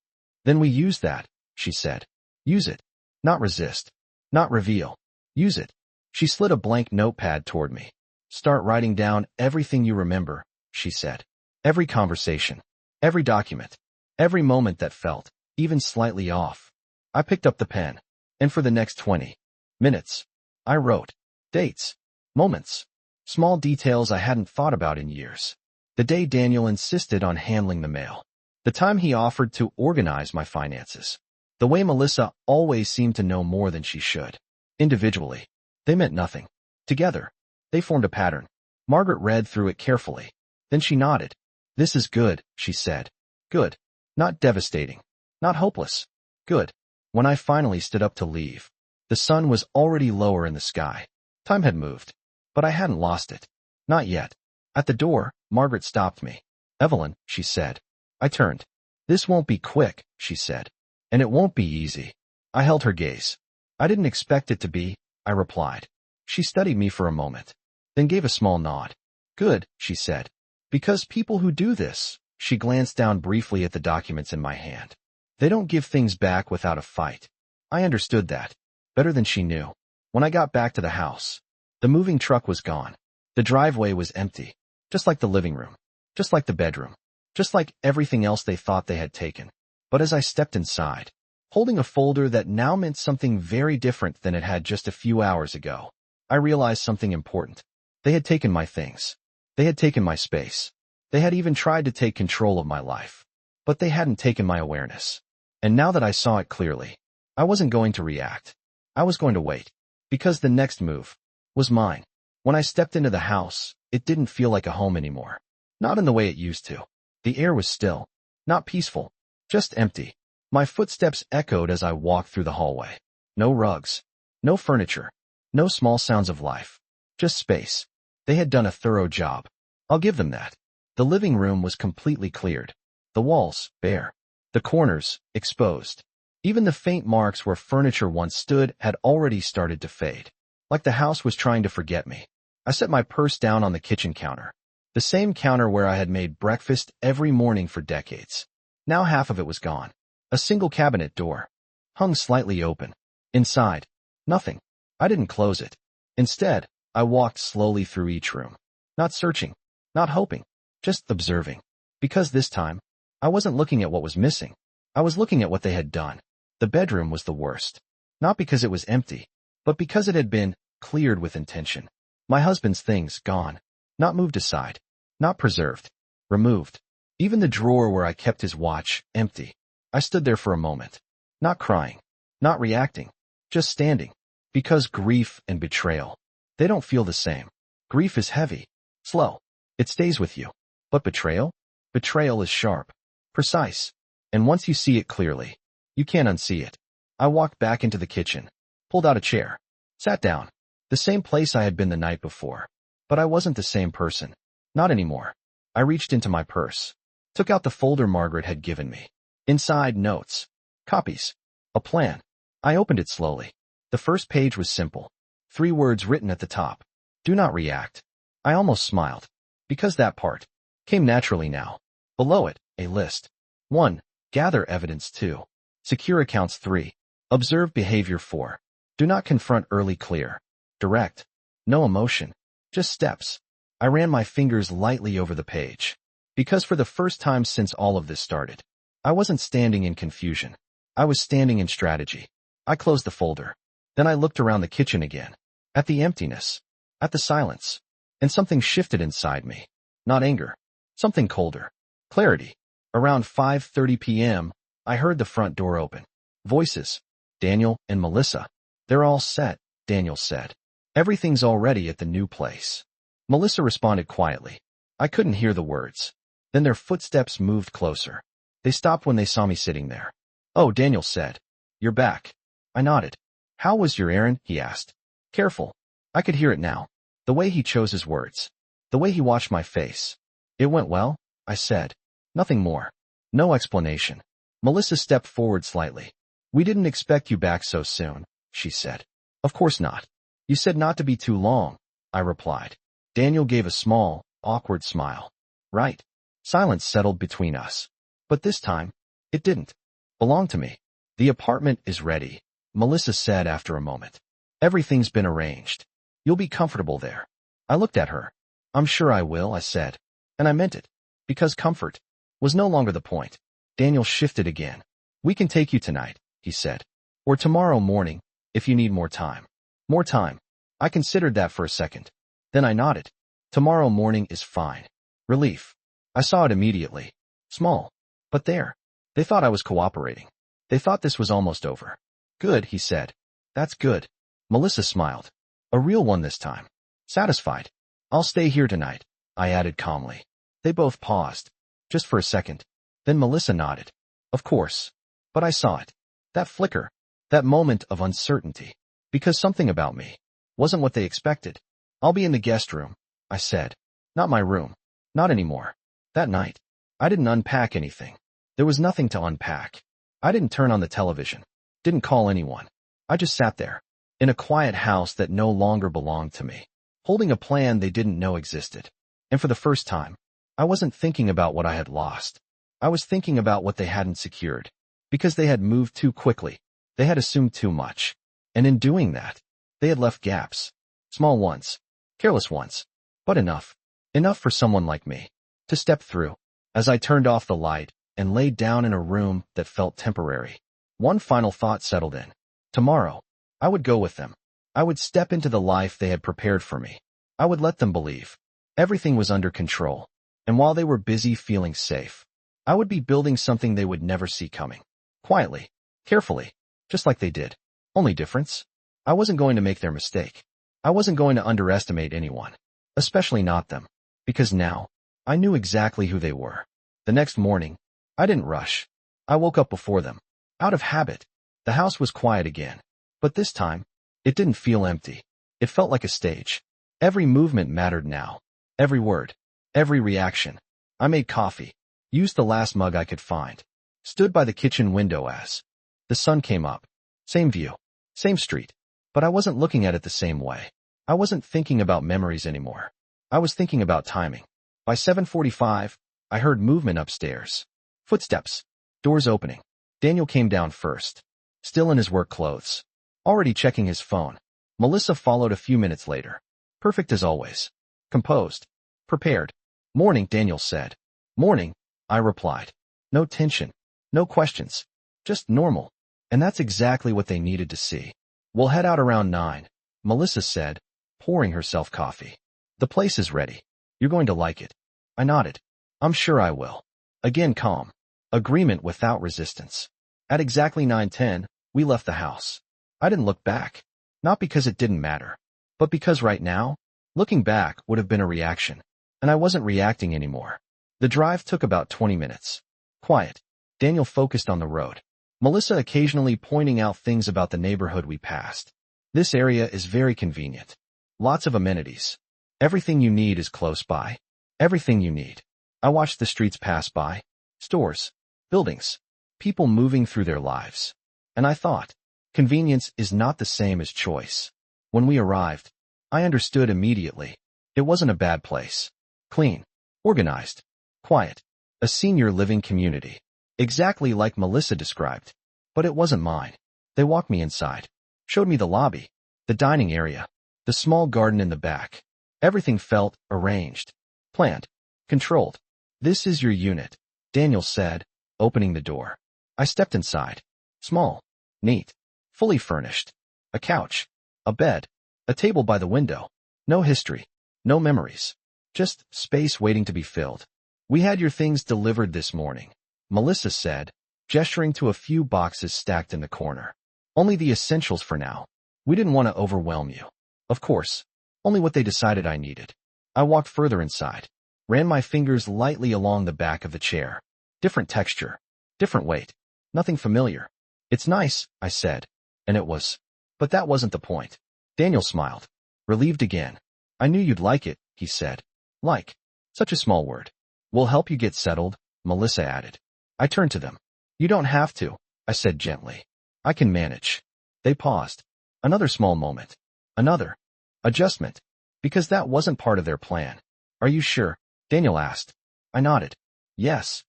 Then we use that, she said. Use it. Not resist. Not reveal. Use it. She slid a blank notepad toward me. Start writing down everything you remember, she said. Every conversation. Every document. Every moment that felt, even slightly off. I picked up the pen. And for the next 20 minutes, I wrote. Dates. Moments. Small details I hadn't thought about in years. The day Daniel insisted on handling the mail. The time he offered to organize my finances. The way Melissa always seemed to know more than she should. Individually, they meant nothing. Together, they formed a pattern. Margaret read through it carefully. Then she nodded. This is good, she said. Good. Not devastating. Not hopeless. Good. When I finally stood up to leave, the sun was already lower in the sky. Time had moved. But I hadn't lost it. Not yet. At the door, Margaret stopped me. Evelyn, she said. I turned. This won't be quick, she said. And it won't be easy. I held her gaze. I didn't expect it to be, I replied. She studied me for a moment, then gave a small nod. Good, she said. Because people who do this, she glanced down briefly at the documents in my hand. They don't give things back without a fight. I understood that, better than she knew. When I got back to the house, the moving truck was gone. The driveway was empty, just like the living room, just like the bedroom, just like everything else they thought they had taken. But as I stepped inside, holding a folder that now meant something very different than it had just a few hours ago, I realized something important. They had taken my things. They had taken my space. They had even tried to take control of my life. But they hadn't taken my awareness. And now that I saw it clearly, I wasn't going to react. I was going to wait. Because the next move was mine. When I stepped into the house, it didn't feel like a home anymore. Not in the way it used to. The air was still. Not peaceful. Just empty. My footsteps echoed as I walked through the hallway. No rugs. No furniture. No small sounds of life. Just space. They had done a thorough job. I'll give them that. The living room was completely cleared. The walls, bare. The corners, exposed. Even the faint marks where furniture once stood had already started to fade. Like the house was trying to forget me. I set my purse down on the kitchen counter. The same counter where I had made breakfast every morning for decades. Now half of it was gone. A single cabinet door. Hung slightly open. Inside. Nothing. I didn't close it. Instead, I walked slowly through each room. Not searching. Not hoping. Just observing. Because this time, I wasn't looking at what was missing. I was looking at what they had done. The bedroom was the worst. Not because it was empty, but because it had been cleared with intention. My husband's things gone. Not moved aside. Not preserved. Removed. Even the drawer where I kept his watch, empty. I stood there for a moment. Not crying. Not reacting. Just standing. Because grief and betrayal, they don't feel the same. Grief is heavy. Slow. It stays with you. But betrayal? Betrayal is sharp. Precise. And once you see it clearly, you can't unsee it. I walked back into the kitchen. Pulled out a chair. Sat down. The same place I had been the night before. But I wasn't the same person. Not anymore. I reached into my purse. Took out the folder Margaret had given me. Inside, notes. Copies. A plan. I opened it slowly. The first page was simple. 3 words written at the top. Do not react. I almost smiled. Because that part came naturally now. Below it, a list. 1. Gather evidence. 2. Secure accounts. 3. Observe behavior. 4. Do not confront early. Clear. Direct. No emotion. Just steps. I ran my fingers lightly over the page. Because for the first time since all of this started, I wasn't standing in confusion. I was standing in strategy. I closed the folder. Then I looked around the kitchen again. At the emptiness. At the silence. And something shifted inside me. Not anger. Something colder. Clarity. Around 5:30 p.m., I heard the front door open. Voices. Daniel and Melissa. They're all set, Daniel said. Everything's already at the new place. Melissa responded quietly. I couldn't hear the words. Then their footsteps moved closer. They stopped when they saw me sitting there. Oh, Daniel said. You're back. I nodded. How was your errand? He asked. Careful. I could hear it now. The way he chose his words. The way he watched my face. It went well, I said. Nothing more. No explanation. Melissa stepped forward slightly. We didn't expect you back so soon, she said. Of course not. You said not to be too long, I replied. Daniel gave a small, awkward smile. Right. Silence settled between us. But this time, it didn't belong to me. The apartment is ready, Melissa said after a moment. Everything's been arranged. You'll be comfortable there. I looked at her. I'm sure I will, I said. And I meant it. Because comfort was no longer the point. Daniel shifted again. We can take you tonight, he said. Or tomorrow morning, if you need more time. More time. I considered that for a second. Then I nodded. Tomorrow morning is fine. Relief. I saw it immediately. Small. But there. They thought I was cooperating. They thought this was almost over. Good, he said. That's good. Melissa smiled. A real one this time. Satisfied. I'll stay here tonight, I added calmly. They both paused. Just for a second. Then Melissa nodded. Of course. But I saw it. That flicker. That moment of uncertainty. Because something about me wasn't what they expected. I'll be in the guest room, I said. Not my room. Not anymore. That night, I didn't unpack anything. There was nothing to unpack. I didn't turn on the television. Didn't call anyone. I just sat there. In a quiet house that no longer belonged to me. Holding a plan they didn't know existed. And for the first time, I wasn't thinking about what I had lost. I was thinking about what they hadn't secured. Because they had moved too quickly. They had assumed too much. And in doing that, they had left gaps. Small ones. Careless ones. But enough. Enough for someone like me. To step through. As I turned off the light and laid down in a room that felt temporary. One final thought settled in. Tomorrow, I would go with them. I would step into the life they had prepared for me. I would let them believe. Everything was under control. And while they were busy feeling safe, I would be building something they would never see coming. Quietly. Carefully. Just like they did. Only difference? I wasn't going to make their mistake. I wasn't going to underestimate anyone. Especially not them. Because now, I knew exactly who they were. The next morning, I didn't rush. I woke up before them. Out of habit. The house was quiet again. But this time, it didn't feel empty. It felt like a stage. Every movement mattered now. Every word. Every reaction. I made coffee. Used the last mug I could find. Stood by the kitchen window as the sun came up. Same view. Same street. But I wasn't looking at it the same way. I wasn't thinking about memories anymore. I was thinking about timing. By 7:45, I heard movement upstairs. Footsteps. Doors opening. Daniel came down first. Still in his work clothes. Already checking his phone. Melissa followed a few minutes later. Perfect as always. Composed. Prepared. Morning, Daniel said. Morning, I replied. No tension. No questions. Just normal. And that's exactly what they needed to see. We'll head out around 9, Melissa said, pouring herself coffee. The place is ready. You're going to like it. I nodded. I'm sure I will. Again calm. Agreement without resistance. At exactly 9:10, we left the house. I didn't look back. Not because it didn't matter, but because right now, looking back would have been a reaction. And I wasn't reacting anymore. The drive took about 20 minutes. Quiet. Daniel focused on the road. Melissa occasionally pointing out things about the neighborhood we passed. This area is very convenient. Lots of amenities. Everything you need is close by. Everything you need. I watched the streets pass by. Stores. Buildings. People moving through their lives. And I thought, convenience is not the same as choice. When we arrived, I understood immediately. It wasn't a bad place. Clean. Organized. Quiet. A senior living community. Exactly like Melissa described. But it wasn't mine. They walked me inside. Showed me the lobby. The dining area. The small garden in the back. Everything felt arranged. Planned. Controlled. This is your unit, Daniel said, opening the door. I stepped inside. Small. Neat. Fully furnished. A couch. A bed. A table by the window. No history. No memories. Just space waiting to be filled. We had your things delivered this morning, Melissa said, gesturing to a few boxes stacked in the corner. Only the essentials for now. We didn't want to overwhelm you. Of course. Only what they decided I needed. I walked further inside. Ran my fingers lightly along the back of the chair. Different texture. Different weight. Nothing familiar. It's nice, I said. And it was. But that wasn't the point. Daniel smiled. Relieved again. I knew you'd like it, he said. Like. Such a small word. We'll help you get settled, Melissa added. I turned to them. You don't have to, I said gently. I can manage. They paused. Another small moment. Another. Adjustment. Because that wasn't part of their plan. Are you sure? Daniel asked. I nodded. Yes.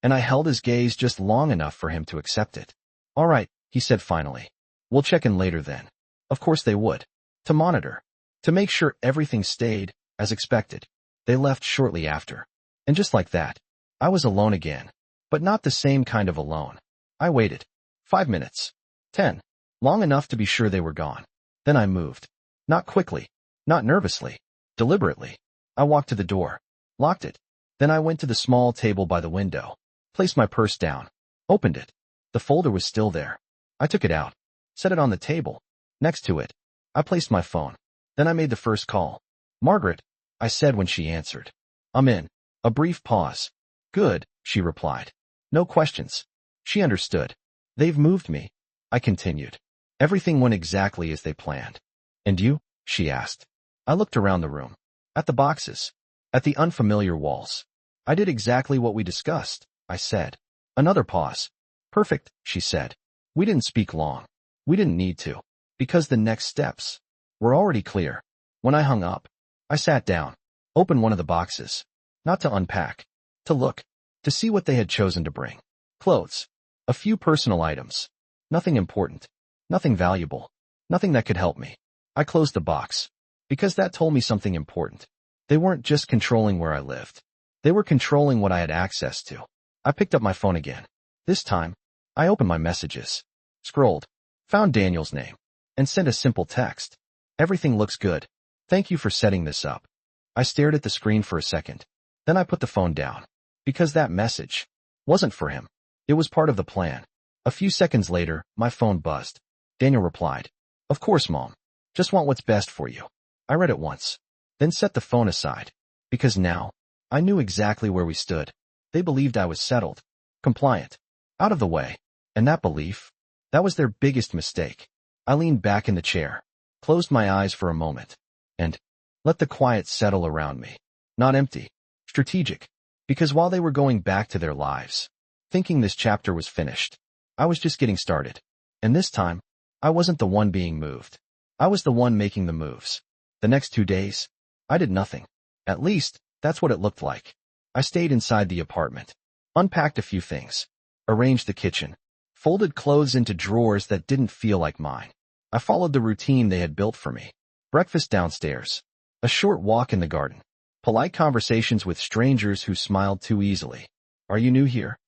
And I held his gaze just long enough for him to accept it. All right, he said finally. We'll check in later then. Of course they would. To monitor. To make sure everything stayed as expected. They left shortly after. And just like that, I was alone again. But not the same kind of alone. I waited. 5 minutes. 10. Long enough to be sure they were gone. Then I moved. Not quickly. Not nervously. Deliberately. I walked to the door. Locked it. Then I went to the small table by the window. Placed my purse down. Opened it. The folder was still there. I took it out. Set it on the table. Next to it, I placed my phone. Then I made the first call. Margaret, I said when she answered. I'm in. A brief pause. Good, she replied. No questions. She understood. They've moved me. I continued. Everything went exactly as they planned. And you? She asked. I looked around the room. At the boxes. At the unfamiliar walls. I did exactly what we discussed, I said. Another pause. Perfect, she said. We didn't speak long. We didn't need to. Because the next steps were already clear. When I hung up, I sat down. Opened one of the boxes. Not to unpack. To look. To see what they had chosen to bring. Clothes. A few personal items. Nothing important. Nothing valuable. Nothing that could help me. I closed the box. Because that told me something important. They weren't just controlling where I lived. They were controlling what I had access to. I picked up my phone again. This time, I opened my messages. Scrolled. Found Daniel's name. And sent a simple text. Everything looks good. Thank you for setting this up. I stared at the screen for a second. Then I put the phone down. Because that message wasn't for him. It was part of the plan. A few seconds later, my phone buzzed. Daniel replied. Of course, Mom. Just want what's best for you. I read it once. Then set the phone aside. Because now, I knew exactly where we stood. They believed I was settled. Compliant. Out of the way. And that belief, that was their biggest mistake. I leaned back in the chair. Closed my eyes for a moment. And let the quiet settle around me. Not empty. Strategic. Because while they were going back to their lives, thinking this chapter was finished. I was just getting started. And this time, I wasn't the one being moved. I was the one making the moves. The next 2 days, I did nothing. At least, that's what it looked like. I stayed inside the apartment, unpacked a few things, arranged the kitchen, folded clothes into drawers that didn't feel like mine. I followed the routine they had built for me. Breakfast downstairs, a short walk in the garden, polite conversations with strangers who smiled too easily. Are you new here?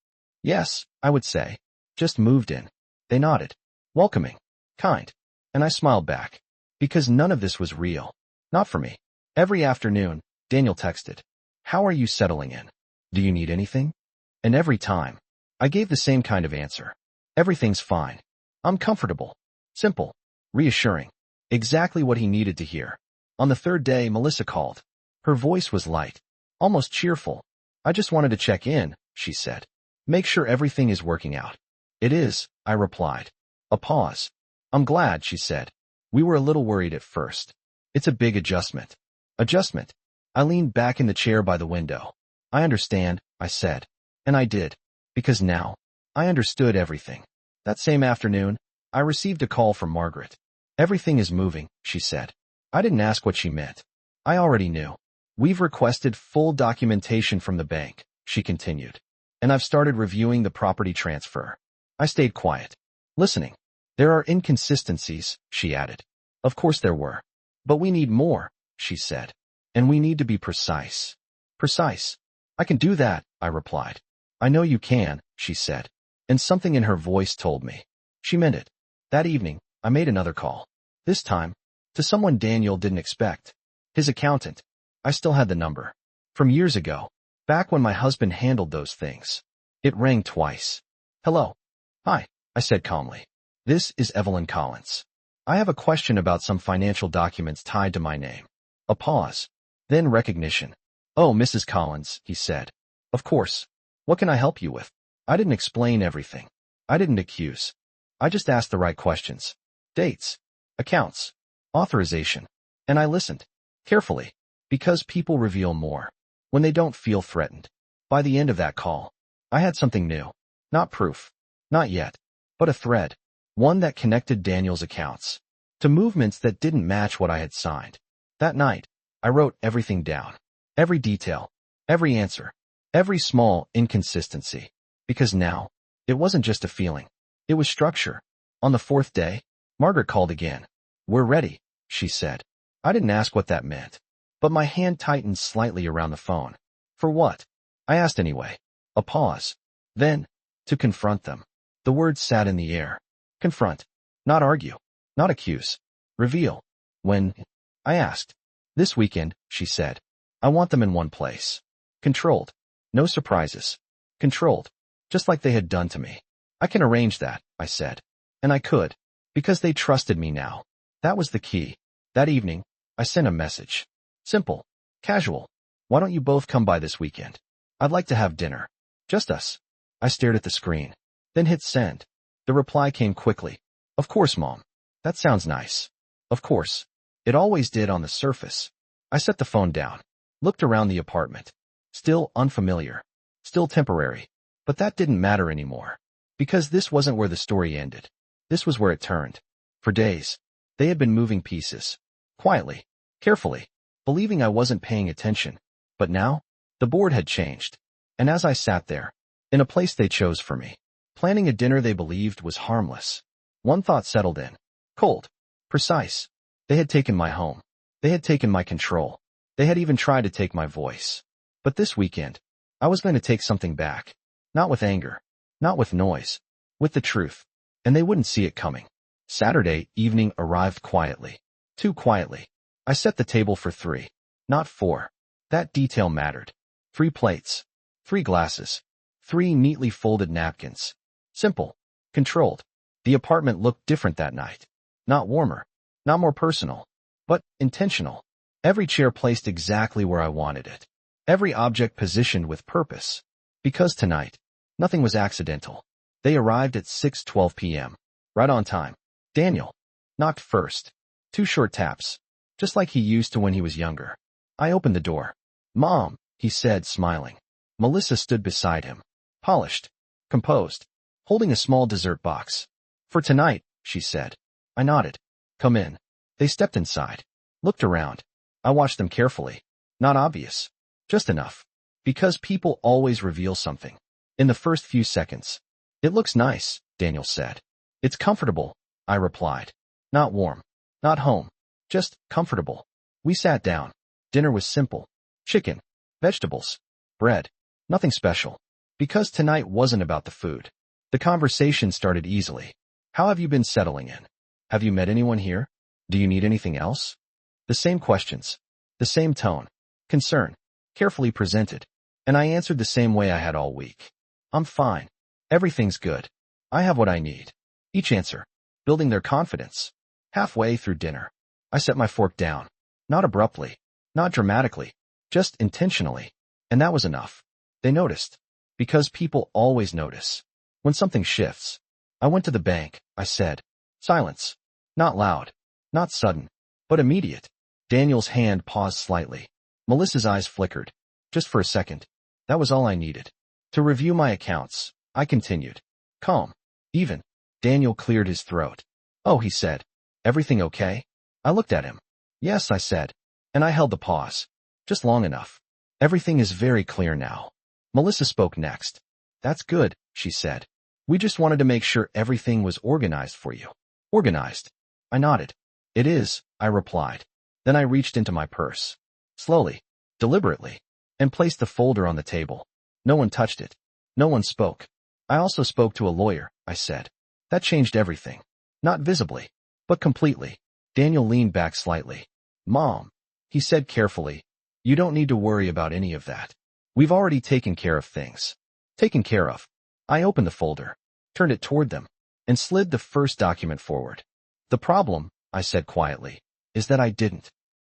Yes, I would say. Just moved in. They nodded. Welcoming. Kind. And I smiled back. Because none of this was real. Not for me. Every afternoon, Daniel texted. How are you settling in? Do you need anything? And every time, I gave the same kind of answer. Everything's fine. I'm comfortable. Simple. Reassuring. Exactly what he needed to hear. On the 3rd day, Melissa called. Her voice was light. Almost cheerful. I just wanted to check in, she said. Make sure everything is working out. It is, I replied. A pause. I'm glad, she said. We were a little worried at first. It's a big adjustment. Adjustment. I leaned back in the chair by the window. I understand, I said. And I did. Because now, I understood everything. That same afternoon, I received a call from Margaret. Everything is moving, she said. I didn't ask what she meant. I already knew. We've requested full documentation from the bank, she continued. And I've started reviewing the property transfer. I stayed quiet. Listening. There are inconsistencies, she added. Of course there were. But we need more, she said. And we need to be precise. Precise. I can do that, I replied. I know you can, she said. And something in her voice told me. She meant it. That evening, I made another call. This time, to someone Daniel didn't expect. His accountant. I still had the number. From years ago. Back when my husband handled those things. It rang twice. Hello. Hi, I said calmly. This is Evelyn Collins. I have a question about some financial documents tied to my name. A pause. Then recognition. Oh, Mrs. Collins, he said. Of course. What can I help you with? I didn't explain everything. I didn't accuse. I just asked the right questions. Dates. Accounts. Authorization. And I listened. Carefully. Because people reveal more. When they don't feel threatened. By the end of that call, I had something new. Not proof. Not yet. But a thread. One that connected Daniel's accounts. To movements that didn't match what I had signed. That night, I wrote everything down. Every detail. Every answer. Every small inconsistency. Because now, it wasn't just a feeling. It was structure. On the 4th day, Margaret called again. We're ready, she said. I didn't ask what that meant. But my hand tightened slightly around the phone. For what? I asked anyway. A pause. Then, to confront them. The words sat in the air. Confront. Not argue. Not accuse. Reveal. When? I asked. This weekend, she said. I want them in one place. Controlled. No surprises. Controlled. Just like they had done to me. I can arrange that, I said. And I could. Because they trusted me now. That was the key. That evening, I sent a message. Simple. Casual. Why don't you both come by this weekend? I'd like to have dinner. Just us. I stared at the screen. Then hit send. The reply came quickly. Of course, Mom. That sounds nice. Of course. It always did on the surface. I set the phone down. Looked around the apartment. Still unfamiliar. Still temporary. But that didn't matter anymore. Because this wasn't where the story ended. This was where it turned. For days, they had been moving pieces. Quietly. Carefully. Believing I wasn't paying attention. But now, the board had changed. And as I sat there, in a place they chose for me, planning a dinner they believed was harmless, one thought settled in. Cold. Precise. They had taken my home. They had taken my control. They had even tried to take my voice. But this weekend, I was going to take something back. Not with anger. Not with noise. With the truth. And they wouldn't see it coming. Saturday evening arrived quietly. Too quietly. I set the table for 3. Not 4. That detail mattered. 3 plates. 3 glasses. 3 neatly folded napkins. Simple. Controlled. The apartment looked different that night. Not warmer. Not more personal. But intentional. Every chair placed exactly where I wanted it. Every object positioned with purpose. Because tonight, nothing was accidental. They arrived at 6:12 p.m. Right on time. Daniel knocked first. 2 short taps. Just like he used to when he was younger. I opened the door. Mom, he said, smiling. Melissa stood beside him. Polished. composed, holding a small dessert box. For tonight, she said. I nodded. Come in. They stepped inside, looked around. I watched them carefully. Not obvious. Just enough. Because people always reveal something. In the first few seconds. It looks nice, Daniel said. It's comfortable, I replied. Not warm. Not home. Just comfortable. We sat down. Dinner was simple. Chicken, vegetables, bread. Nothing special. Because tonight wasn't about the food. The conversation started easily. How have you been settling in? Have you met anyone here? Do you need anything else? The same questions. The same tone. Concern. Carefully presented. And I answered the same way I had all week. I'm fine. Everything's good. I have what I need. Each answer. Building their confidence. Halfway through dinner, I set my fork down. Not abruptly. Not dramatically. Just intentionally. And that was enough. They noticed. Because people always notice. When something shifts. I went to the bank, I said. Silence. Not loud. Not sudden. But immediate. Daniel's hand paused slightly. Melissa's eyes flickered. Just for a second. That was all I needed. To review my accounts, I continued. Calm. Even. Daniel cleared his throat. Oh, he said. Everything okay? I looked at him. Yes, I said. And I held the pause. Just long enough. Everything is very clear now. Melissa spoke next. That's good, she said. We just wanted to make sure everything was organized for you. Organized. I nodded. It is, I replied. Then I reached into my purse. Slowly. Deliberately. And placed the folder on the table. No one touched it. No one spoke. I also spoke to a lawyer, I said. That changed everything. Not visibly. But completely. Daniel leaned back slightly. Mom, he said carefully, you don't need to worry about any of that. We've already taken care of things. Taken care of. I opened the folder, turned it toward them, and slid the first document forward. The problem, I said quietly, is that I didn't.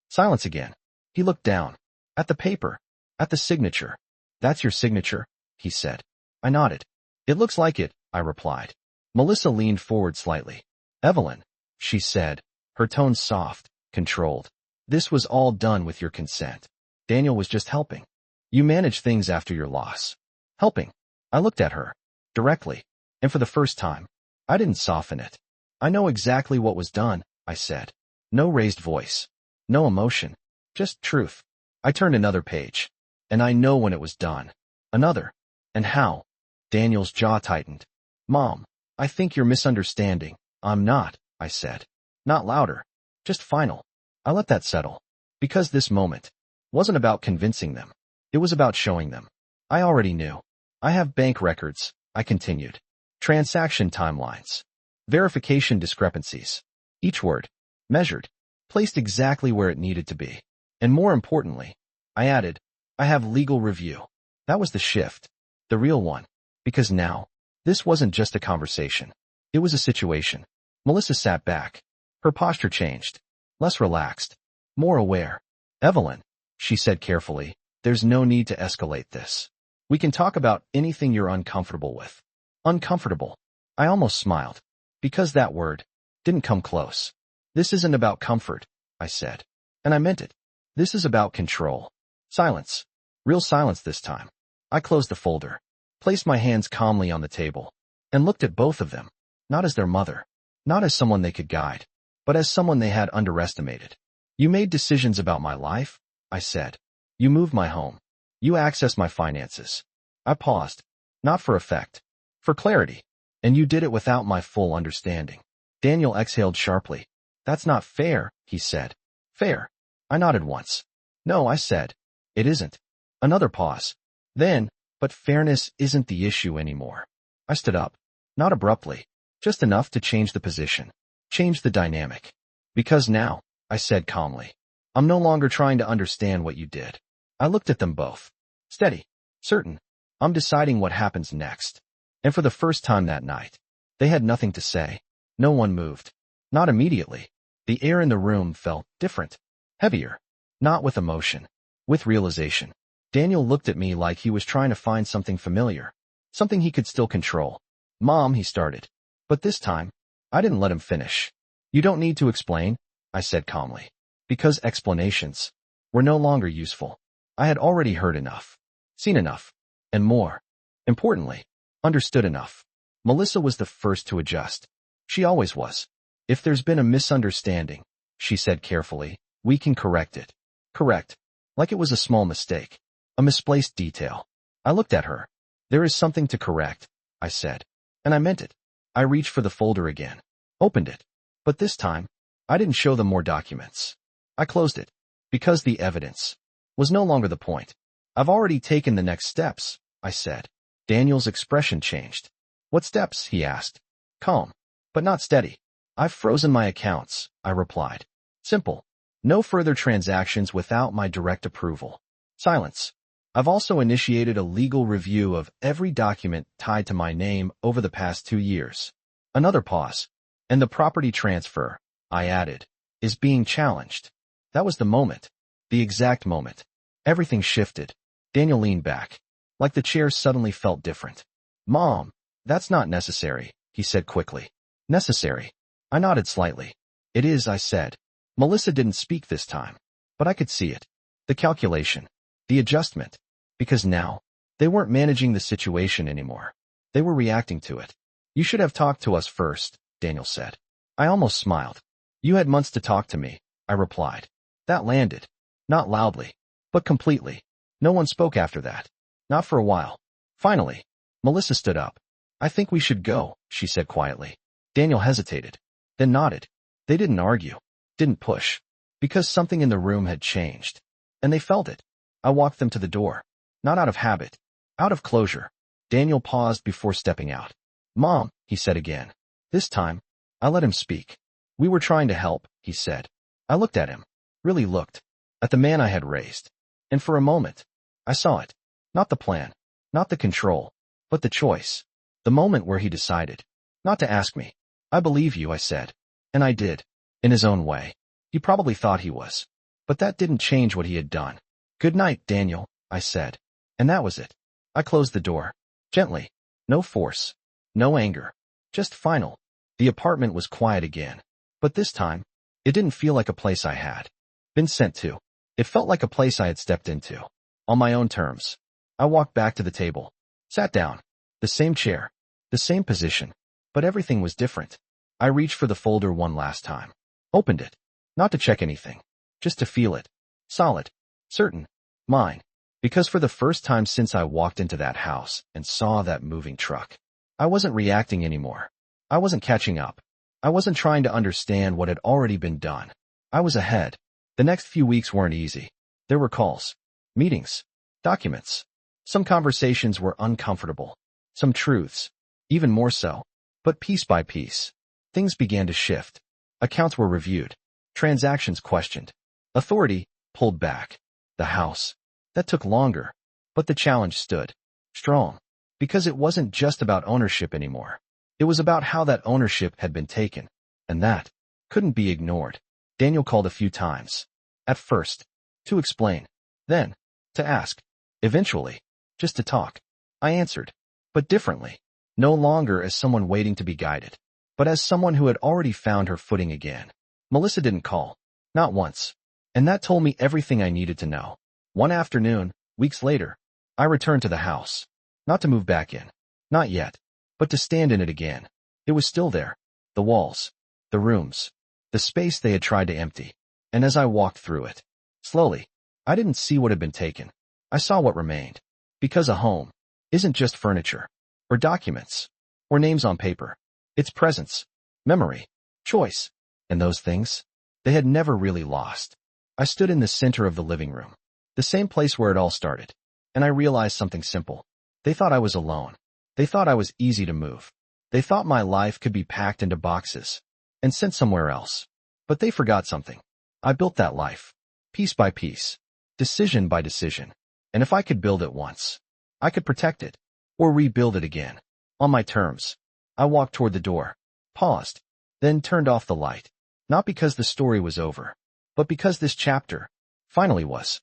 Silence again. He looked down. At the paper. At the signature. That's your signature, he said. I nodded. It looks like it, I replied. Melissa leaned forward slightly. Evelyn, she said, her tone soft, controlled. This was all done with your consent. Daniel was just helping. You managed things after your loss. Helping. I looked at her. Directly. And for the first time, I didn't soften it. I know exactly what was done, I said. No raised voice. No emotion. Just truth. I turned another page. And I know when it was done. Another. And how. Daniel's jaw tightened. Mom, I think you're misunderstanding. I'm not, I said. Not louder. Just final. I let that settle. Because this moment wasn't about convincing them. It was about showing them. I already knew. I have bank records, I continued. Transaction timelines. Verification discrepancies. Each word. Measured. Placed exactly where it needed to be. And more importantly, I added, I have legal review. That was the shift. The real one. Because now, this wasn't just a conversation. It was a situation. Melissa sat back. Her posture changed. Less relaxed. More aware. Evelyn, she said carefully, there's no need to escalate this. We can talk about anything you're uncomfortable with. Uncomfortable. I almost smiled. Because that word didn't come close. This isn't about comfort, I said. And I meant it. This is about control. Silence. Real silence this time. I closed the folder. Placed my hands calmly on the table. And looked at both of them. Not as their mother. Not as someone they could guide. But as someone they had underestimated. You made decisions about my life, I said. You moved my home. You accessed my finances. I paused. Not for effect. For clarity. And you did it without my full understanding. Daniel exhaled sharply. That's not fair, he said. Fair. I nodded once. No, I said. It isn't. Another pause. Then, but fairness isn't the issue anymore. I stood up. Not abruptly. Just enough to change the position. Change the dynamic. Because now, I said calmly, I'm no longer trying to understand what you did. I looked at them both. Steady. Certain. I'm deciding what happens next. And for the first time that night, they had nothing to say. No one moved. Not immediately. The air in the room felt different. Heavier. Not with emotion. With realization. Daniel looked at me like he was trying to find something familiar. Something he could still control. Mom, he started. But this time, I didn't let him finish. You don't need to explain, I said calmly. Because explanations were no longer useful. I had already heard enough. Seen enough. And more importantly, Understood enough. Melissa was the first to adjust. She always was. If there's been a misunderstanding, she said carefully, we can correct it. Correct. Like it was a small mistake. A misplaced detail. I looked at her. There is something to correct, I said. And I meant it. I reached for the folder again. Opened it. But this time, I didn't show them more documents. I closed it. Because the evidence was no longer the point. I've already taken the next steps, I said. Daniel's expression changed. What steps? He asked. Calm, but not steady. I've frozen my accounts, I replied. Simple. No further transactions without my direct approval. Silence. I've also initiated a legal review of every document tied to my name over the past 2 years. Another pause. And the property transfer, I added, is being challenged. That was the moment. The exact moment. Everything shifted. Daniel leaned back. Like the chair suddenly felt different. Mom, that's not necessary, he said quickly. Necessary. I nodded slightly. It is, I said. Melissa didn't speak this time. But I could see it. The calculation. The adjustment. Because now, they weren't managing the situation anymore. They were reacting to it. You should have talked to us first, Daniel said. I almost smiled. You had months to talk to me, I replied. That landed. Not loudly, but completely. No one spoke after that. Not for a while. Finally, Melissa stood up. I think we should go, she said quietly. Daniel hesitated, then nodded. They didn't argue, didn't push, because something in the room had changed. And they felt it. I walked them to the door. Not out of habit, out of closure. Daniel paused before stepping out. Mom, he said again. This time, I let him speak. We were trying to help, he said. I looked at him, really looked, at the man I had raised. And for a moment, I saw it. Not the plan, not the control, but the choice. The moment where he decided not to ask me. I believe you, I said. And I did, in his own way. He probably thought he was. But that didn't change what he had done. Good night, Daniel, I said. And that was it. I closed the door. Gently. No force. No anger. Just final. The apartment was quiet again. But this time, it didn't feel like a place I had been sent to. It felt like a place I had stepped into. On my own terms. I walked back to the table. Sat down. The same chair. The same position. But everything was different. I reached for the folder one last time. Opened it. Not to check anything. Just to feel it. Solid. Certain. Mine. Because for the first time since I walked into that house and saw that moving truck, I wasn't reacting anymore. I wasn't catching up. I wasn't trying to understand what had already been done. I was ahead. The next few weeks weren't easy. There were calls, meetings, documents. Some conversations were uncomfortable. Some truths, even more so. But piece by piece, things began to shift. Accounts were reviewed. Transactions questioned. Authority pulled back. The house. That took longer. But the challenge stood strong. Because it wasn't just about ownership anymore. It was about how that ownership had been taken. And that couldn't be ignored. Daniel called a few times. At first, to explain. Then, to ask. Eventually, just to talk. I answered. But differently. No longer as someone waiting to be guided. But as someone who had already found her footing again. Melissa didn't call. Not once. And that told me everything I needed to know. One afternoon, weeks later, I returned to the house. Not to move back in. Not yet. But to stand in it again. It was still there. The walls. The rooms. The space they had tried to empty. And as I walked through it, slowly, I didn't see what had been taken. I saw what remained. Because a home isn't just furniture, or documents, or names on paper. It's presence, memory, choice. And those things, they had never really lost. I stood in the center of the living room. The same place where it all started. And I realized something simple. They thought I was alone. They thought I was easy to move. They thought my life could be packed into boxes and sent somewhere else. But they forgot something. I built that life, piece by piece, decision by decision. And if I could build it once, I could protect it, or rebuild it again, on my terms. I walked toward the door, paused, then turned off the light. Not because the story was over, but because this chapter finally was.